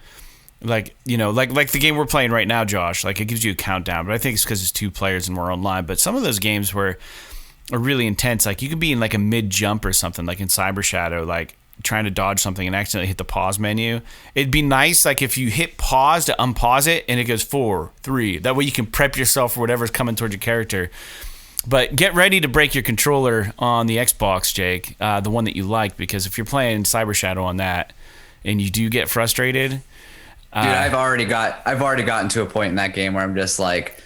Like, you know, like the game we're playing right now, Josh. Like, it gives you a countdown. But I think it's because it's 2 players and we're online. But some of those games are really intense. Like, you could be in like a mid jump or something, like in Cyber Shadow, like trying to dodge something and accidentally hit the pause menu. It'd be nice, like, if you hit pause to unpause it and it goes 4, 3. That way you can prep yourself for whatever's coming towards your character. But get ready to break your controller on the Xbox, Jake, the one that you like, because if you're playing Cyber Shadow on that and you do get frustrated, dude, I've already gotten to a point in that game where I'm just like,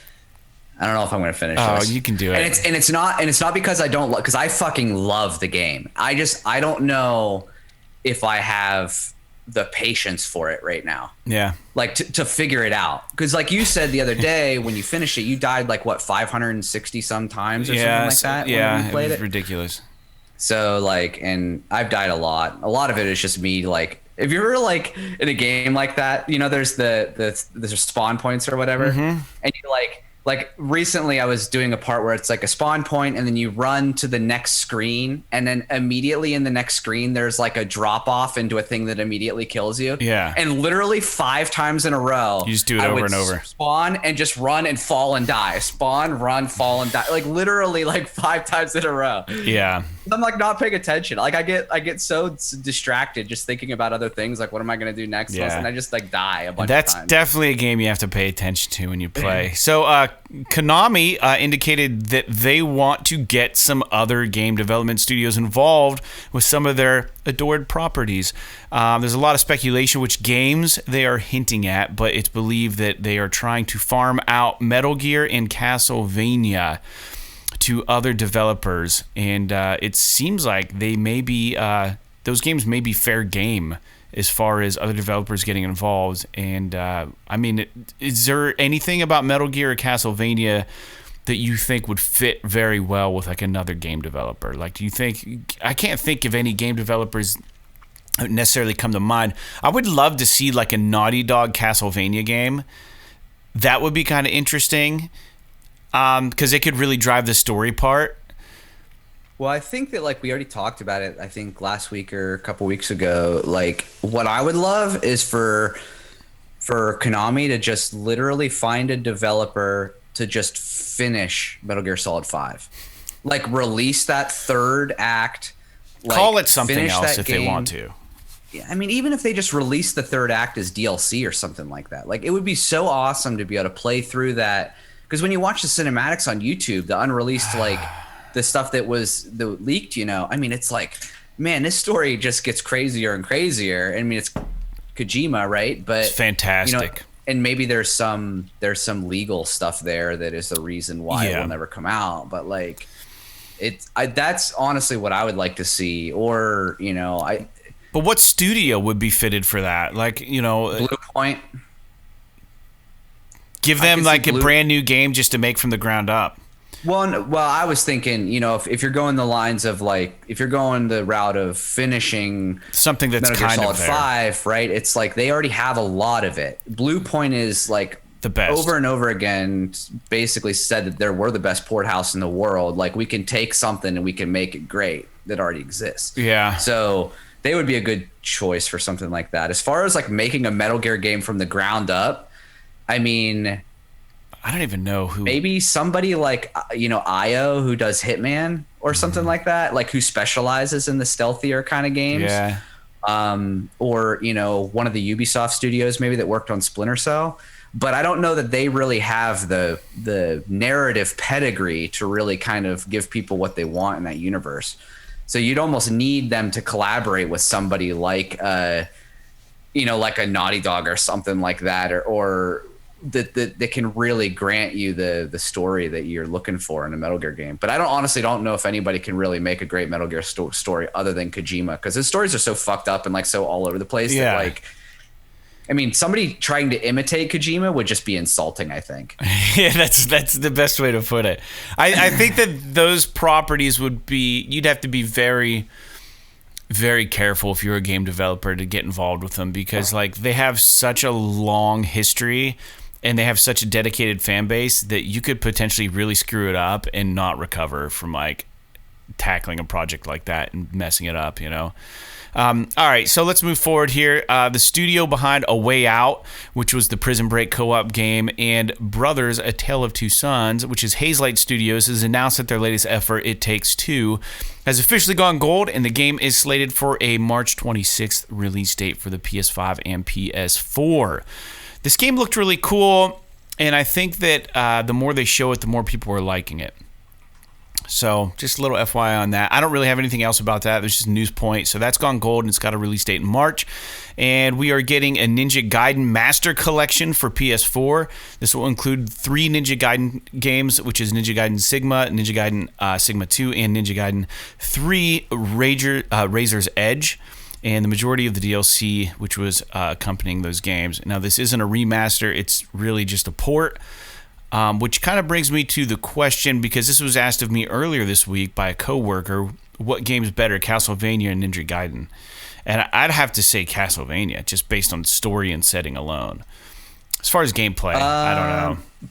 I don't know if I'm going to finish this. Oh, you can do it. And it's not because I don't because I fucking love the game. I don't know if I have the patience for it right now. Yeah. Like to figure it out. Because like you said the other day, when you finished it, you died like what, 560 some times or something like that? Yeah, it was ridiculous. So like, and I've died a lot. A lot of it is just me like, if you're like in a game like that, you know, there's there's spawn points or whatever. And you like recently I was doing a part where it's like a spawn point and then you run to the next screen, and then immediately in the next screen there's like a drop off into a thing that immediately kills you. Yeah. And literally 5 times in a row, you just do it over and over. Spawn and just run and fall and die. Spawn, run, fall and die. Like literally like 5 times in a row. Yeah. I'm like not paying attention. Like I get so distracted just thinking about other things. Like, what am I going to do next? Yeah. And I just like die a bunch of That's times. definitely a game you have to pay attention to when you play. So Konami indicated that they want to get some other game development studios involved with some of their adored properties. There's a lot of speculation which games they are hinting at, but it's believed that they are trying to farm out Metal Gear and Castlevania to other developers, and it seems like they may be those games may be fair game as far as other developers getting involved. And I mean, is there anything about Metal Gear or Castlevania that you think would fit very well with like another game developer? Like, do you think, I can't think of any game developers that necessarily come to mind. I would love to see like a Naughty Dog Castlevania game. That would be kind of interesting. Because it could really drive the story part. Well, I think that like we already talked about it, I think last week or a couple weeks ago, like what I would love is for Konami to just literally find a developer to just finish Metal Gear Solid 5. Like release that 3rd act. Like, call it something else if they want to. Yeah, I mean, even if they just release the 3rd act as DLC or something like that, like it would be so awesome to be able to play through that. Because when you watch the cinematics on YouTube, the unreleased, like the stuff that was leaked, you know, I mean, it's like, man, this story just gets crazier and crazier. I mean, it's Kojima, right? But it's fantastic. You know, and maybe there's some legal stuff there that is the reason why it will never come out. But like, that's honestly what I would like to see. Or you know, But what studio would be fitted for that? Like, you know, Blue Point. Give them like a brand new game just to make from the ground up. Well, I was thinking, if you're going the lines of like, if you're going the route of finishing something that's Metal Gear kind Solid of there. 5, right? It's like they already have a lot of it. Blue Point is like The best. over and over again, basically said that we're the best port house in the world. Like we can take something and we can make it great that already exists. Yeah. So they would be a good choice for something like that. As far as like making a Metal Gear game from the ground up, I mean, I don't even know who. maybe somebody like IO who does Hitman or something like that, like who specializes in the stealthier kind of games. Yeah. Or one of the Ubisoft studios maybe that worked on Splinter Cell. But I don't know that they really have the narrative pedigree to really kind of give people what they want in that universe. So you'd almost need them to collaborate with somebody like like a Naughty Dog or something like that, or that can really grant you the story that you're looking for in a Metal Gear game. But I honestly don't know if anybody can really make a great Metal Gear story other than Kojima, because his stories are so fucked up and like so all over the place that like, I mean, somebody trying to imitate Kojima would just be insulting, I think. Yeah, that's the best way to put it. I think that those properties you'd have to be very, very careful if you're a game developer to get involved with them, because like they have such a long history and they have such a dedicated fan base that you could potentially really screw it up and not recover from like tackling a project like that and messing it up, All right, so let's move forward here. The studio behind A Way Out, which was the Prison Break co-op game, and Brothers, A Tale of Two Sons, which is Hazelight Studios, has announced that their latest effort, It Takes Two, has officially gone gold, and the game is slated for a March 26th release date for the PS5 and PS4. This game looked really cool, and I think that the more they show it, the more people are liking it. So just a little FYI on that. I don't really have anything else about that. There's just a news point. So that's gone gold, and it's got a release date in March. And we are getting a Ninja Gaiden Master Collection for PS4. This will include 3 Ninja Gaiden games, which is Ninja Gaiden Sigma, Ninja Gaiden Sigma 2, and Ninja Gaiden 3 Razor's Edge. And the majority of the DLC, which was accompanying those games. Now, this isn't a remaster. It's really just a port. Which kind of brings me to the question, because this was asked of me earlier this week by a coworker, what game's better, Castlevania or Ninja Gaiden? And I'd have to say Castlevania, just based on story and setting alone. As far as gameplay, I don't know.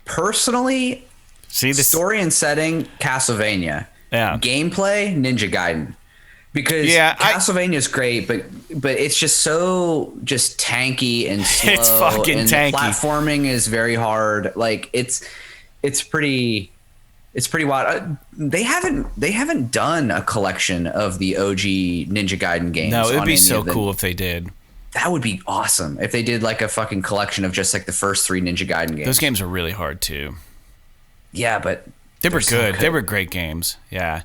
Personally, story and setting, Castlevania. Yeah. Gameplay, Ninja Gaiden. Because Castlevania is great, but it's just so tanky and slow. It's fucking and tanky. The platforming is very hard. Like it's pretty wild. They haven't done a collection of the OG Ninja Gaiden games. No, it'd be so cool if they did. That would be awesome if they did like a fucking collection of just like the first 3 Ninja Gaiden games. Those games are really hard too. Yeah, but they were good. So good. They were great games. Yeah.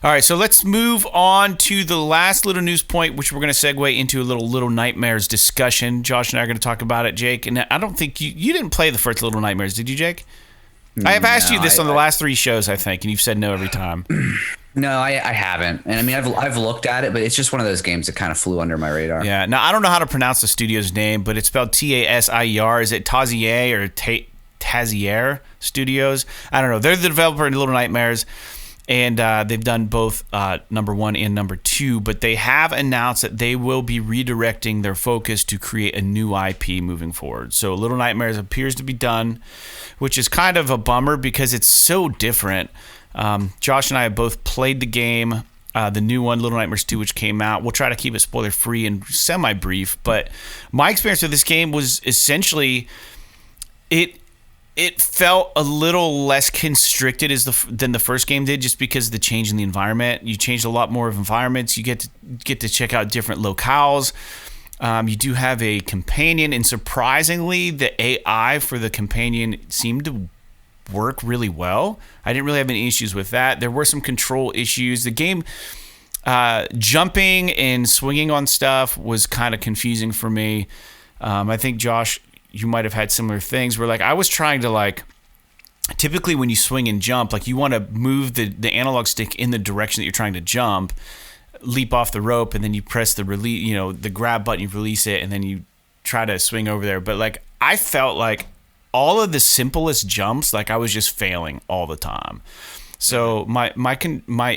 All right, so let's move on to the last little news point, which we're going to segue into a Little Nightmares discussion. Josh and I are going to talk about it, Jake. And I don't think you didn't play the first Little Nightmares, did you, Jake? I have asked you this on the last 3 shows, I think, and you've said no every time. No, I haven't. And I mean, I've looked at it, but it's just one of those games that kind of flew under my radar. Yeah. Now, I don't know how to pronounce the studio's name, but it's spelled Tasier. Is it Tazier or Tazier Studios? I don't know. They're the developer in Little Nightmares. And they've done both number 1 and number 2, but they have announced that they will be redirecting their focus to create a new IP moving forward. So Little Nightmares appears to be done, which is kind of a bummer because it's so different. Josh and I have both played the game, the new one, Little Nightmares 2, which came out. We'll try to keep it spoiler-free and semi-brief, but my experience with this game was essentially it felt a little less constricted than the first game did, just because of the change in the environment. You changed a lot more of environments. You get to check out different locales. You do have a companion, and surprisingly, the AI for the companion seemed to work really well. I didn't really have any issues with that. There were some control issues. The game jumping and swinging on stuff was kind of confusing for me. I think, Josh, you might have had similar things where like I was trying to like, typically when you swing and jump, like you want to move the analog stick in the direction that you're trying to jump, leap off the rope, and then you press the release, the grab button, you release it, and then you try to swing over there. But like I felt like all of the simplest jumps, like I was just failing all the time. So my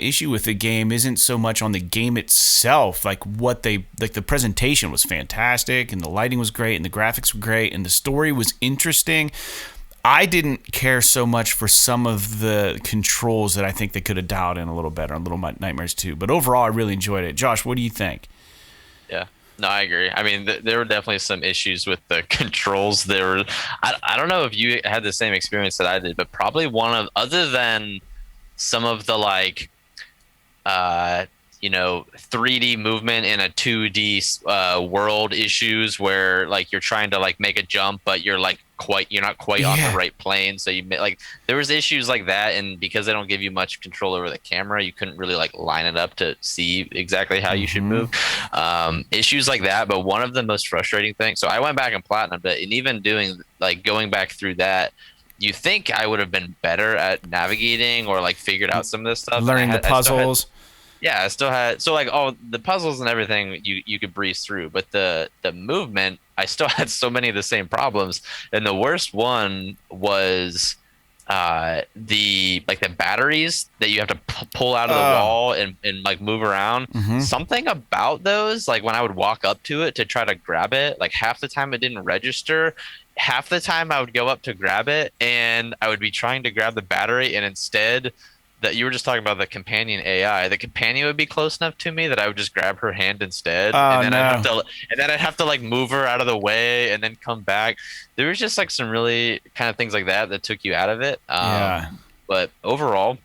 issue with the game isn't so much on the game itself, like the presentation was fantastic and the lighting was great and the graphics were great and the story was interesting. I didn't care so much for some of the controls that I think they could have dialed in a little better on Little Nightmares 2. But overall, I really enjoyed it. Josh, what do you think? Yeah. No, I agree. I mean, there were definitely some issues with the controls. I don't know if you had the same experience that I did, but probably other than some of the 3D movement in a 2D world issues where like you're trying to like make a jump, but you're not quite on the right plane. So there was issues like that, and because they don't give you much control over the camera, you couldn't really like line it up to see exactly how you should move. Issues like that. But one of the most frustrating things. So I went back and platinumed it, and even going back through that, you think I would have been better at navigating or like figured out some of this stuff. Learning the puzzles. I still had all the puzzles and everything you could breeze through, but the movement, I still had so many of the same problems. And the worst one was the batteries that you have to pull out of the wall and like move around. Something about those, like when I would walk up to it to try to grab it, like half the time it didn't register. Half the time I would go up to grab it and I would be trying to grab the battery, and instead, that you were just talking about the companion AI, the companion would be close enough to me that I would just grab her hand instead. And then I'd have to like move her out of the way and then come back. There was just like some really kind of things like that took you out of it. But overall,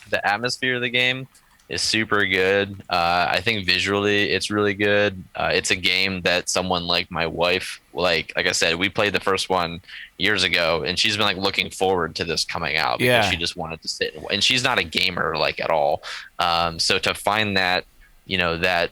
the atmosphere of the game is super good. I think visually it's really good. It's a game that someone like my wife, like I said, we played the first one years ago, and she's been like looking forward to this coming out because she just wanted to sit, and she's not a gamer like at all. So to find that that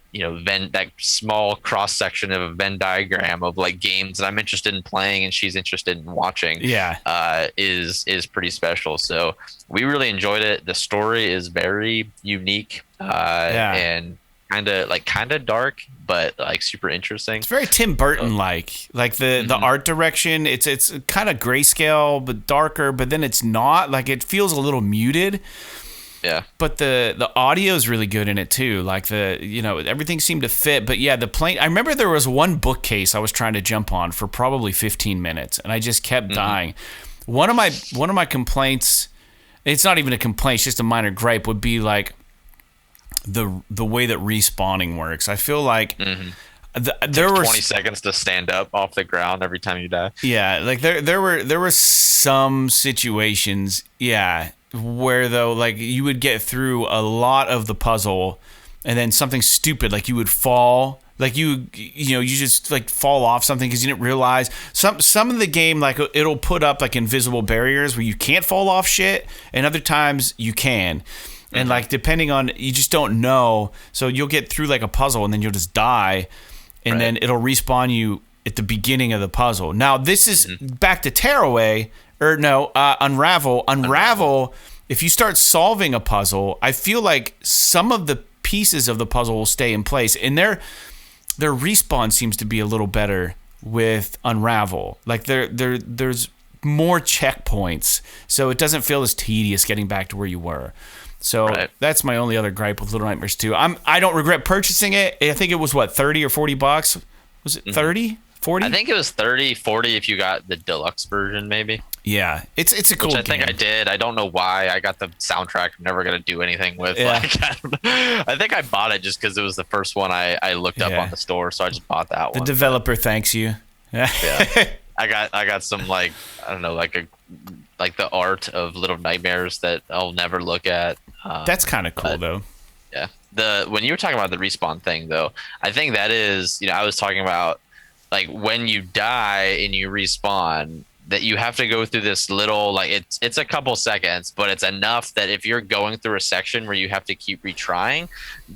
small cross section of a Venn diagram of like games that I'm interested in playing and she's interested in watching, is pretty special. So we really enjoyed it. The story is very unique, and kind of dark, but like super interesting. It's very Tim Burton like the art direction. It's kind of grayscale but darker, but then it's not, like it feels a little muted. Yeah. But the audio is really good in it too. Like everything seemed to fit. But yeah, the plane. I remember there was one bookcase I was trying to jump on for probably 15 minutes, and I just kept dying. One of my complaints, it's not even a complaint, it's just a minor gripe, would be like the way that respawning works. I feel like there were 20 seconds to stand up off the ground every time you die. Yeah, like there were some situations, where though like you would get through a lot of the puzzle and then something stupid, like you would fall, like you just like fall off something because you didn't realize some of the game, like it'll put up like invisible barriers where you can't fall off shit, and other times you can. And like depending on, you just don't know, so you'll get through like a puzzle and then you'll just die, and then it'll respawn you at the beginning of the puzzle. Now this is back to Tearaway. Unravel, if you start solving a puzzle, I feel like some of the pieces of the puzzle will stay in place, and their respawn seems to be a little better with Unravel. Like there's more checkpoints, so it doesn't feel as tedious getting back to where you were. So that's my only other gripe with Little Nightmares 2. I don't regret purchasing it. I think it was what, $30 or $40? Was it 30? 40? I think it was 30, 40 if you got the deluxe version, maybe. Yeah, it's a cool game. Which I think I did. I don't know why. I got the soundtrack I'm never going to do anything with. Yeah. I think I bought it just because it was the first one I looked up on the store, so I just bought that one. The developer thanks you. Yeah. I got some like, I don't know, like the art of Little Nightmares that I'll never look at. That's kind of cool though. Yeah. When you were talking about the respawn thing though, I think that is, I was talking about like when you die and you respawn, that you have to go through this little, like it's a couple seconds, but it's enough that if you're going through a section where you have to keep retrying,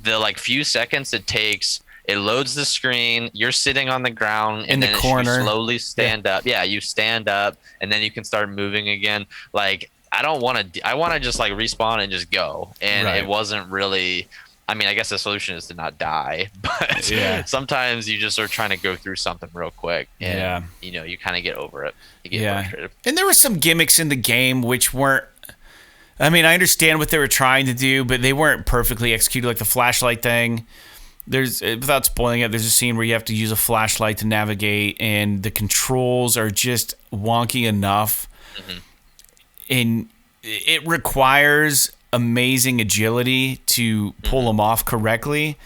the like few seconds it takes, it loads the screen, you're sitting on the ground in the corner, you slowly stand up. Yeah, you stand up and then you can start moving again. Like I want to just like respawn and just go. And it wasn't really I mean, I guess the solution is to not die, but sometimes you just are trying to go through something real quick, and you kind of get over it. You get frustrated. And there were some gimmicks in the game which weren't. I mean, I understand what they were trying to do, but they weren't perfectly executed. Like the flashlight thing. Without spoiling it, there's a scene where you have to use a flashlight to navigate, and the controls are just wonky enough, and it requires amazing agility to pull them off correctly.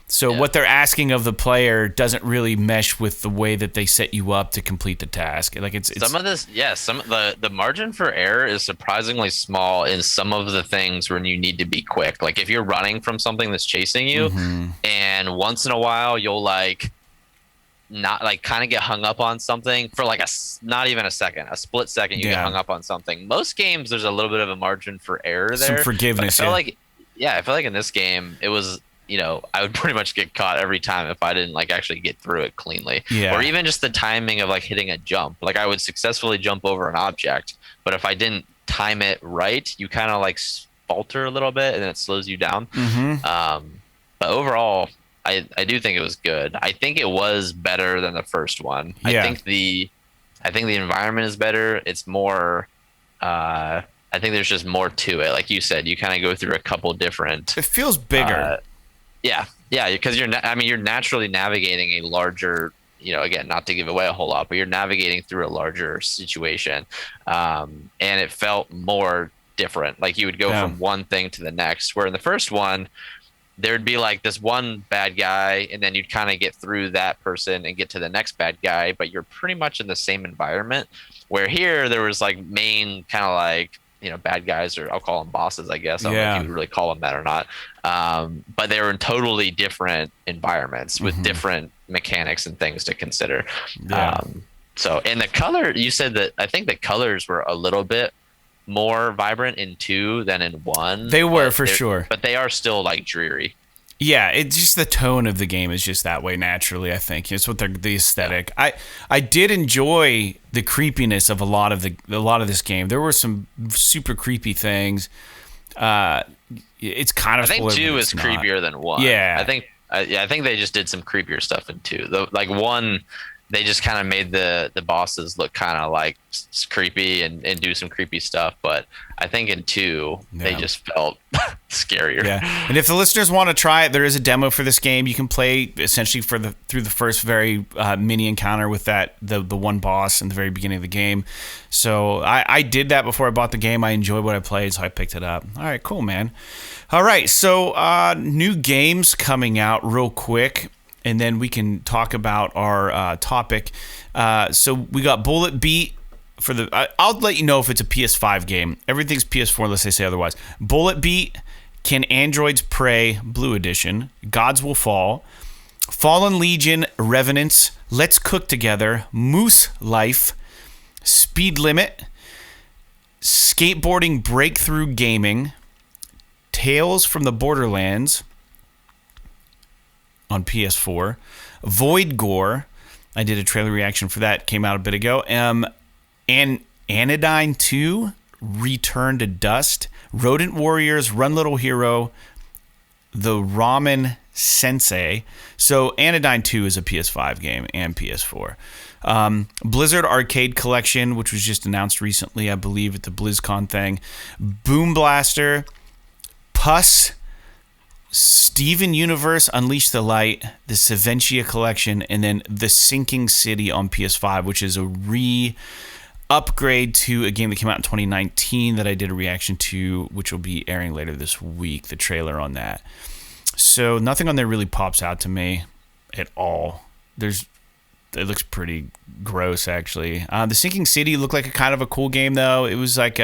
So what they're asking of the player doesn't really mesh with the way that they set you up to complete the task. Like it's some of this, the margin for error is surprisingly small in some of the things when you need to be quick. Like if you're running from something that's chasing you, and once in a while you'll like not like kind of get hung up on something for like not even a second, a split second, you get hung up on something. Most games there's a little bit of a margin for error there. Some forgiveness. I feel like in this game it was, I would pretty much get caught every time if I didn't like actually get through it cleanly. Or even just the timing of like hitting a jump. Like I would successfully jump over an object, but if I didn't time it right, you kind of like falter a little bit and then it slows you down. But overall, I do think it was good. I think it was better than the first one. I think the environment is better. It's more I think there's just more to it. Like you said, you kind of go through a couple different. It feels bigger. Because you're naturally navigating a larger, again, not to give away a whole lot, but you're navigating through a larger situation, and it felt more different. Like you would go from one thing to the next. Where in the first one, there'd be like this one bad guy, and then you'd kind of get through that person and get to the next bad guy, but you're pretty much in the same environment. Where here, there was like main kind of like, bad guys, or I'll call them bosses, I guess. I don't know if you would really call them that or not. But they were in totally different environments with different mechanics and things to consider. And the color, you said that, I think the colors were a little bit more vibrant in 2 than in 1. They were for sure, but they are still like dreary. Yeah, it's just the tone of the game is just that way naturally, I think. It's what the aesthetic. I did enjoy the creepiness of a lot of this game. There were some super creepy things. It's kind of. I think 2 is creepier than 1. Yeah, I think they just did some creepier stuff in 2. Like 1, they just kind of made the bosses look kind of like creepy and do some creepy stuff. But I think in 2, they just felt scarier. Yeah. And if the listeners want to try it, there is a demo for this game. You can play essentially through the first very mini encounter with the one boss in the very beginning of the game. So I did that before I bought the game. I enjoyed what I played, so I picked it up. All right, cool, man. All right, so new games coming out real quick, and then we can talk about our topic. So we got Bullet Beat for the. I'll let you know if it's a PS5 game. Everything's PS4 unless they say otherwise. Bullet Beat, Can Androids Pray Blue Edition, Gods Will Fall, Fallen Legion Revenants, Let's Cook Together, Moose Life, Speed Limit, Skateboarding Breakthrough Gaming, Tales from the Borderlands on PS4, Void Gore. I did a trailer reaction for that. Came out a bit ago. And Anodyne 2, Return to Dust, Rodent Warriors, Run Little Hero, The Ramen Sensei. So Anodyne 2 is a PS5 game and PS4. Blizzard Arcade Collection, which was just announced recently, I believe, at the BlizzCon thing. Boom Blaster, Puss, Steven Universe, Unleash the Light, the Saventia Collection, and then The Sinking City on PS5, which is a upgrade to a game that came out in 2019 that I did a reaction to, which will be airing later this week, the trailer on that. So nothing on there really pops out to me at all. It looks pretty gross, actually. The Sinking City looked like a kind of a cool game, though. It was like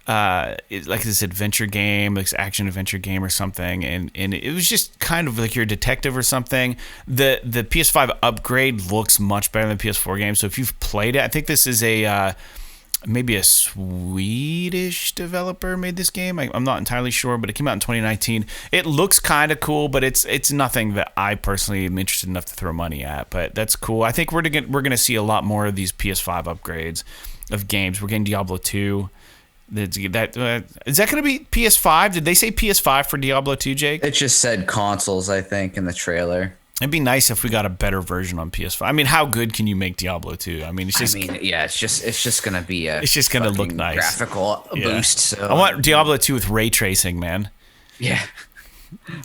this adventure game, this action adventure game or something, and it was just kind of like you're a detective or something. The PS5 upgrade looks much better than the PS4 game, so if you've played it, I think this is maybe a Swedish developer made this game. I'm not entirely sure, but it came out in 2019. It looks kind of cool, but it's nothing that I personally am interested enough to throw money at, but that's cool. I think we're gonna see a lot more of these PS5 upgrades of games. We're getting Diablo 2 Is that going to be PS5? Did they say PS5 for Diablo 2, Jake? It just said consoles, I think, in the trailer. It'd be nice if we got a better version on PS5. I mean, how good can you make Diablo 2? I mean, it's just it's just gonna be it's just gonna look nice, graphical boost. So I want Diablo 2 with ray tracing, man. Yeah.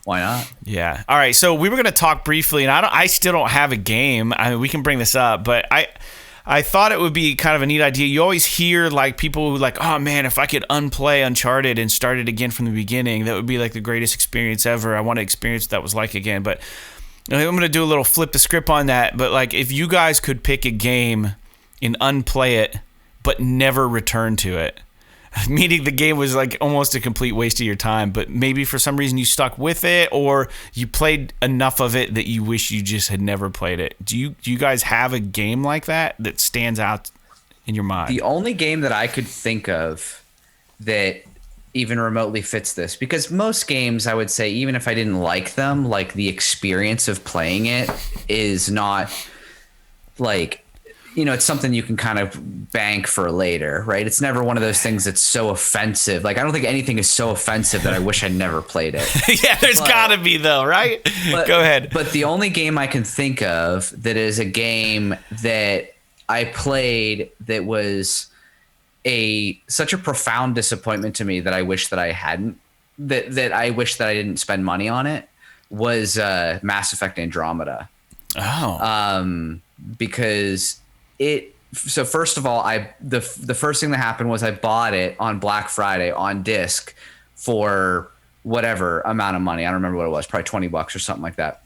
Why not? Yeah. All right. So we were gonna talk briefly, and I still don't have a game. I mean, we can bring this up, but I thought it would be kind of a neat idea. You always hear like people who like, oh man, if I could unplay Uncharted and start it again from the beginning, that would be like the greatest experience ever. I want to experience what that was like again. But I'm going to do a little flip the script on that. But like, if you guys could pick a game and unplay it, but never return to it, meaning the game was like almost a complete waste of your time, but maybe for some reason you stuck with it, or you played enough of it that you wish you just had never played it. Do you guys have a game like that stands out in your mind? The only game that I could think of that even remotely fits this, because most games, I would say, even if I didn't like them, like the experience of playing it is not like, you know, it's something you can kind of bank for later, right? It's never one of those things that's so offensive. Like, I don't think anything is so offensive that I wish I'd never played it. Yeah, there's gotta be though, right? Go ahead. But the only game I can think of that is a game that I played that was such a profound disappointment to me that I wish that I hadn't, that I wish that I didn't spend money on it, was Mass Effect Andromeda. Oh. Because so first of all, the first thing that happened was I bought it on Black Friday on disc for whatever amount of money. I don't remember what it was, probably $20 or something like that.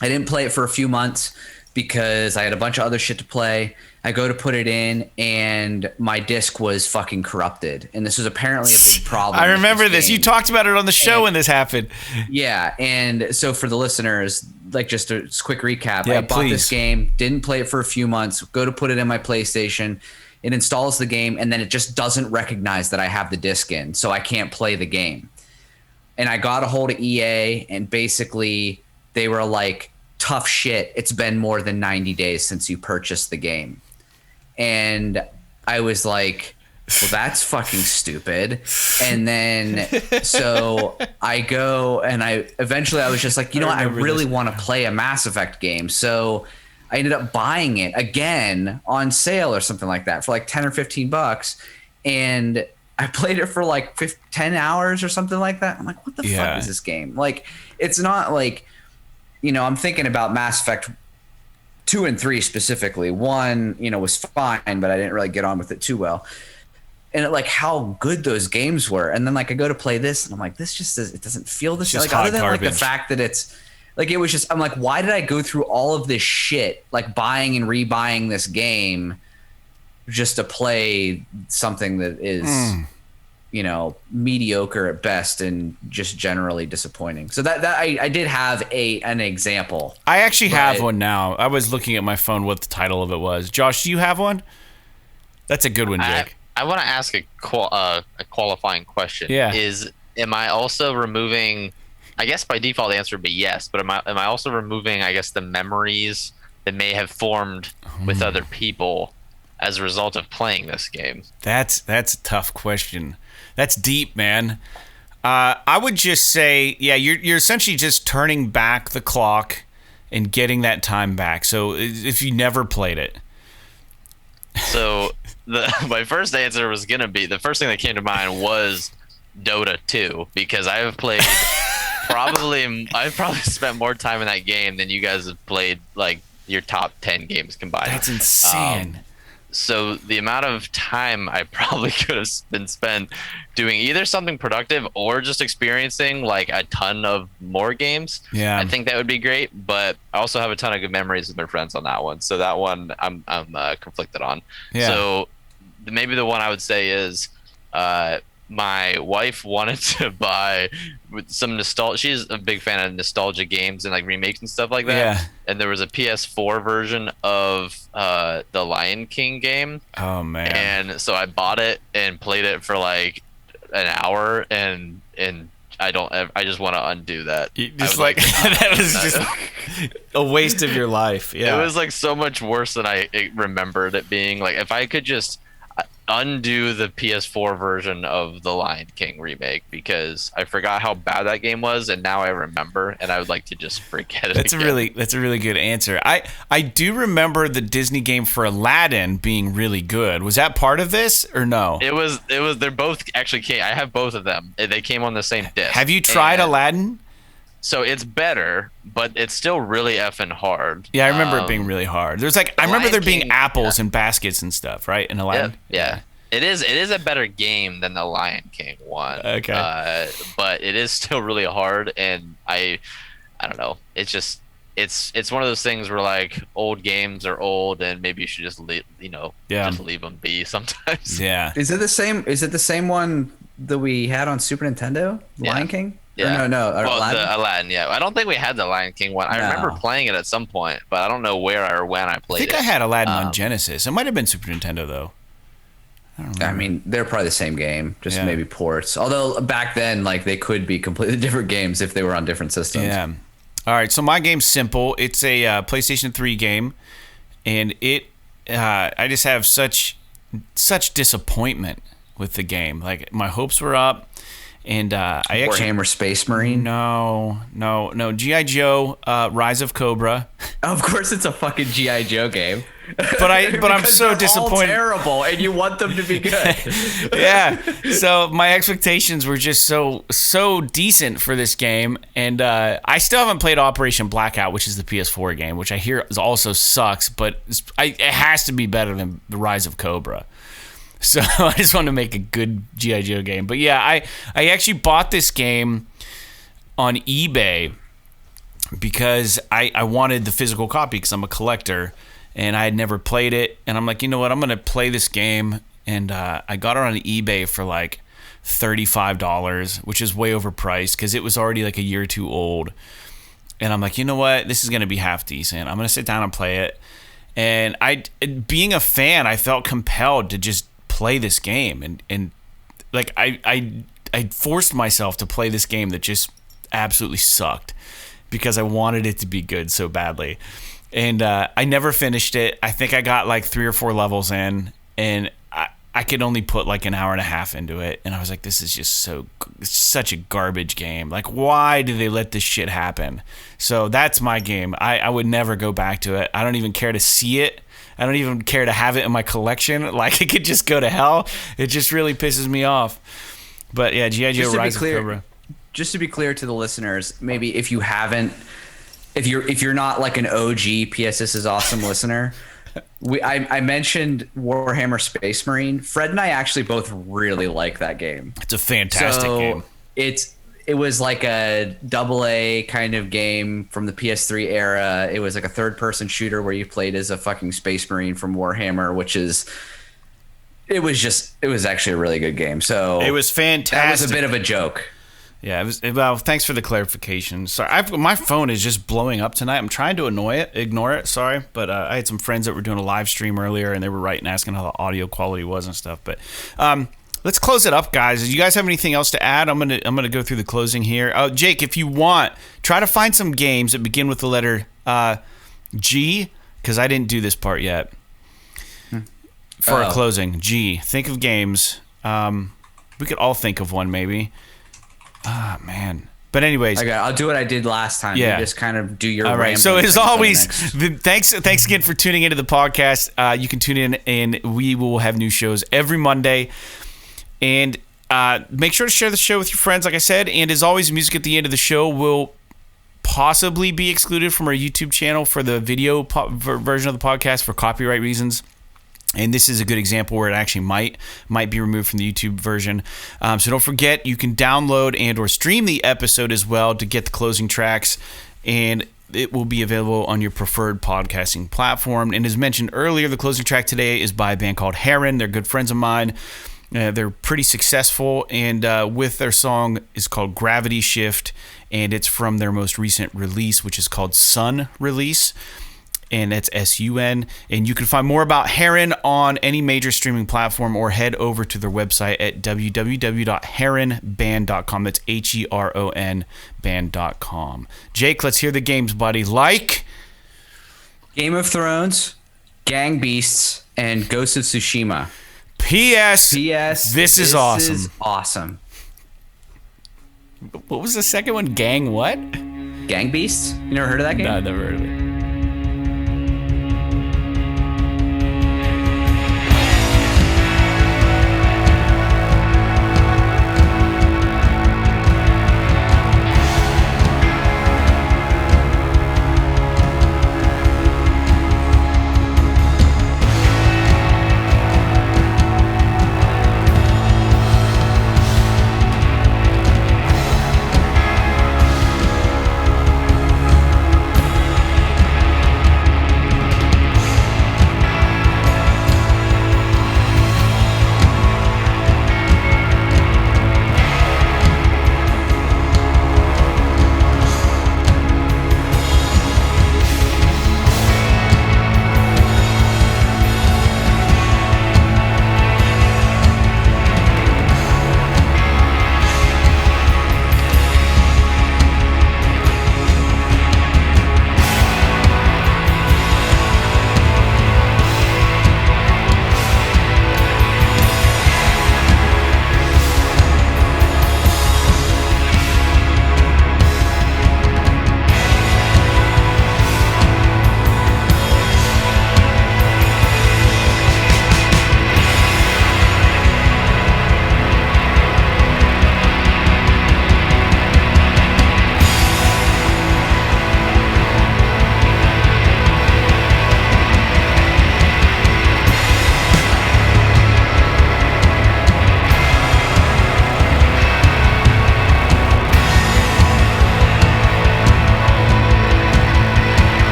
I didn't play it for a few months because I had a bunch of other shit to play. I go to put it in, and my disc was fucking corrupted. And this was apparently a big problem. I remember this. You talked about it on the show when this happened. Yeah, and so for the listeners, like just a quick recap. Yeah, I bought this game, didn't play it for a few months, go to put it in my PlayStation. It installs the game, and then it just doesn't recognize that I have the disc in, so I can't play the game. And I got a hold of EA, and basically they were like, tough shit, it's been more than 90 days since you purchased the game. And I was like, well, that's fucking stupid. And then so I go, and I was just like, you know what, I really want to play a Mass Effect game. So I ended up buying it again on sale or something like that for like 10 or $15. And I played it for like 10 hours or something like that. I'm like, what the fuck is this game? Like, it's not like, you know, I'm thinking about Mass Effect 2 and 3 specifically. 1, you know, was fine, but I didn't really get on with it too well. And like how good those games were. And then like I go to play this, and I'm like, this just it doesn't feel the same. Like, other than like the fact that it's like, it was just, I'm like, why did I go through all of this shit, like buying and rebuying this game just to play something that is you know, mediocre at best and just generally disappointing. So that I did have an example. I actually have one now. I was looking at my phone what the title of it was. Josh, do you have one? That's a good one, Jake. I want to ask a qualifying question. Yeah. Am I also removing, I guess by default the answer would be yes, but am I also removing, I guess, the memories that may have formed with other people as a result of playing this game? That's a tough question. That's deep, man. I would just say, yeah, you're essentially just turning back the clock and getting that time back. So if you never played it. So my first answer was going to be, the first thing that came to mind was Dota 2, because I have played I've probably spent more time in that game than you guys have played like your top 10 games combined. That's insane. So the amount of time I probably could have been spent doing either something productive or just experiencing like a ton of more games. Yeah, I think that would be great. But I also have a ton of good memories with my friends on that one. So that one I'm conflicted on. Yeah. So maybe the one I would say is my wife wanted to buy some nostalgia. She's a big fan of nostalgia games and like remakes and stuff like that. Yeah. And there was a PS4 version of the Lion King game. Oh man. And so I bought it and played it for like an hour, and I just want to undo that. Just like that was just a waste of your life. Yeah. It was like so much worse than I remembered it being. Like, if I could just, undo the PS4 version of the Lion King remake, because I forgot how bad that game was, and now I remember, and I would like to just forget it. That's a really good answer. I do remember the Disney game for Aladdin being really good. Was that part of this or no? It was. They're both actually came. I have both of them. They came on the same disc. Have you tried Aladdin? So it's better, but it's still really effing hard. Yeah, I remember it being really hard. There's I remember there being apples and baskets and stuff, right? In Aladdin. Yeah. It is a better game than the Lion King one. Okay. But it is still really hard, and I don't know. It's just it's one of those things where like old games are old, and maybe you should just just leave them be sometimes. Yeah. Is it the same one that we had on Super Nintendo? Lion King? Yeah. Or no. Well, Aladdin? the Aladdin, yeah. I don't think we had the Lion King one. I remember playing it at some point, but I don't know where or when I played it. I think I had Aladdin on Genesis. It might have been Super Nintendo, though. I mean, they're probably the same game, just maybe ports. Although back then, like, they could be completely different games if they were on different systems. Yeah. All right, so my game's simple. It's a PlayStation 3 game, and I just have such disappointment with the game. Like, my hopes were up. And Warhammer Space Marine? No. G.I. Joe, Rise of Cobra. Of course, it's a fucking G.I. Joe game. But I'm so disappointed. All terrible, and you want them to be good. Yeah. So my expectations were just so decent for this game, and I still haven't played Operation Blackout, which is the PS4 game, which I hear also sucks, but it has to be better than the Rise of Cobra. So I just wanted to make a good G.I. Joe game. But yeah, I actually bought this game on eBay because I wanted the physical copy because I'm a collector and I had never played it. And I'm like, you know what? I'm going to play this game. And I got it on eBay for like $35, which is way overpriced because it was already like a year or two old. And I'm like, you know what? This is going to be half decent. I'm going to sit down and play it. And being a fan, I felt compelled to just play this game, and like I forced myself to play this game that just absolutely sucked because I wanted it to be good so badly, and I never finished it. I think I got like 3 or 4 levels in, and I could only put like an hour and a half into it, and I was like, this is just such a garbage game. Like, why do they let this shit happen? So that's my game. I would never go back to it. I don't even care to see it. I don't even care to have it in my collection. Like, it could just go to hell. It just really pisses me off. But yeah, G.I. Joe Rise of Cobra. Just to be clear to the listeners, maybe if you haven't, if you're not like an OG PSS is awesome listener, I mentioned Warhammer Space Marine. Fred and I actually both really like that game. It's a fantastic game. It was like a AA kind of game from the PS3 era. It was like a third-person shooter where you played as a fucking Space Marine from Warhammer, it was actually a really good game. So it was fantastic. That was a bit of a joke. Yeah, it was. Well, thanks for the clarification. Sorry, my phone is just blowing up tonight. I'm trying to ignore it. Sorry, but I had some friends that were doing a live stream earlier, and they were writing, asking how the audio quality was and stuff. But let's close it up, guys. Do you guys have anything else to add? I'm gonna go through the closing here. Jake, if you want, try to find some games that begin with the letter G, because I didn't do this part yet. For our closing, G. Think of games. We could all think of one, maybe. Ah, man. But anyways, okay, I'll do what I did last time. Yeah. You just kind of do your. All right. So as always, thanks again for tuning into the podcast. You can tune in, and we will have new shows every Monday. And make sure to share the show with your friends, like I said. And as always, music at the end of the show will possibly be excluded from our YouTube channel for the video version of the podcast for copyright reasons. And this is a good example where it actually might be removed from the YouTube version. So don't forget, you can download and or stream the episode as well to get the closing tracks. And it will be available on your preferred podcasting platform. And as mentioned earlier, the closing track today is by a band called Heron. They're good friends of mine. They're pretty successful. And with their song is called Gravity Shift. And it's from their most recent release, which is called Sun Release. And that's SUN. And you can find more about Heron on any major streaming platform or head over to their website at www.heronband.com. That's HERON band.com. Jake, let's hear the games, buddy. Like Game of Thrones, Gang Beasts, and Ghost of Tsushima. P.S. This is awesome. Awesome. What was the second one? Gang what? Gang Beasts? You never heard of that game? No, I never heard of it.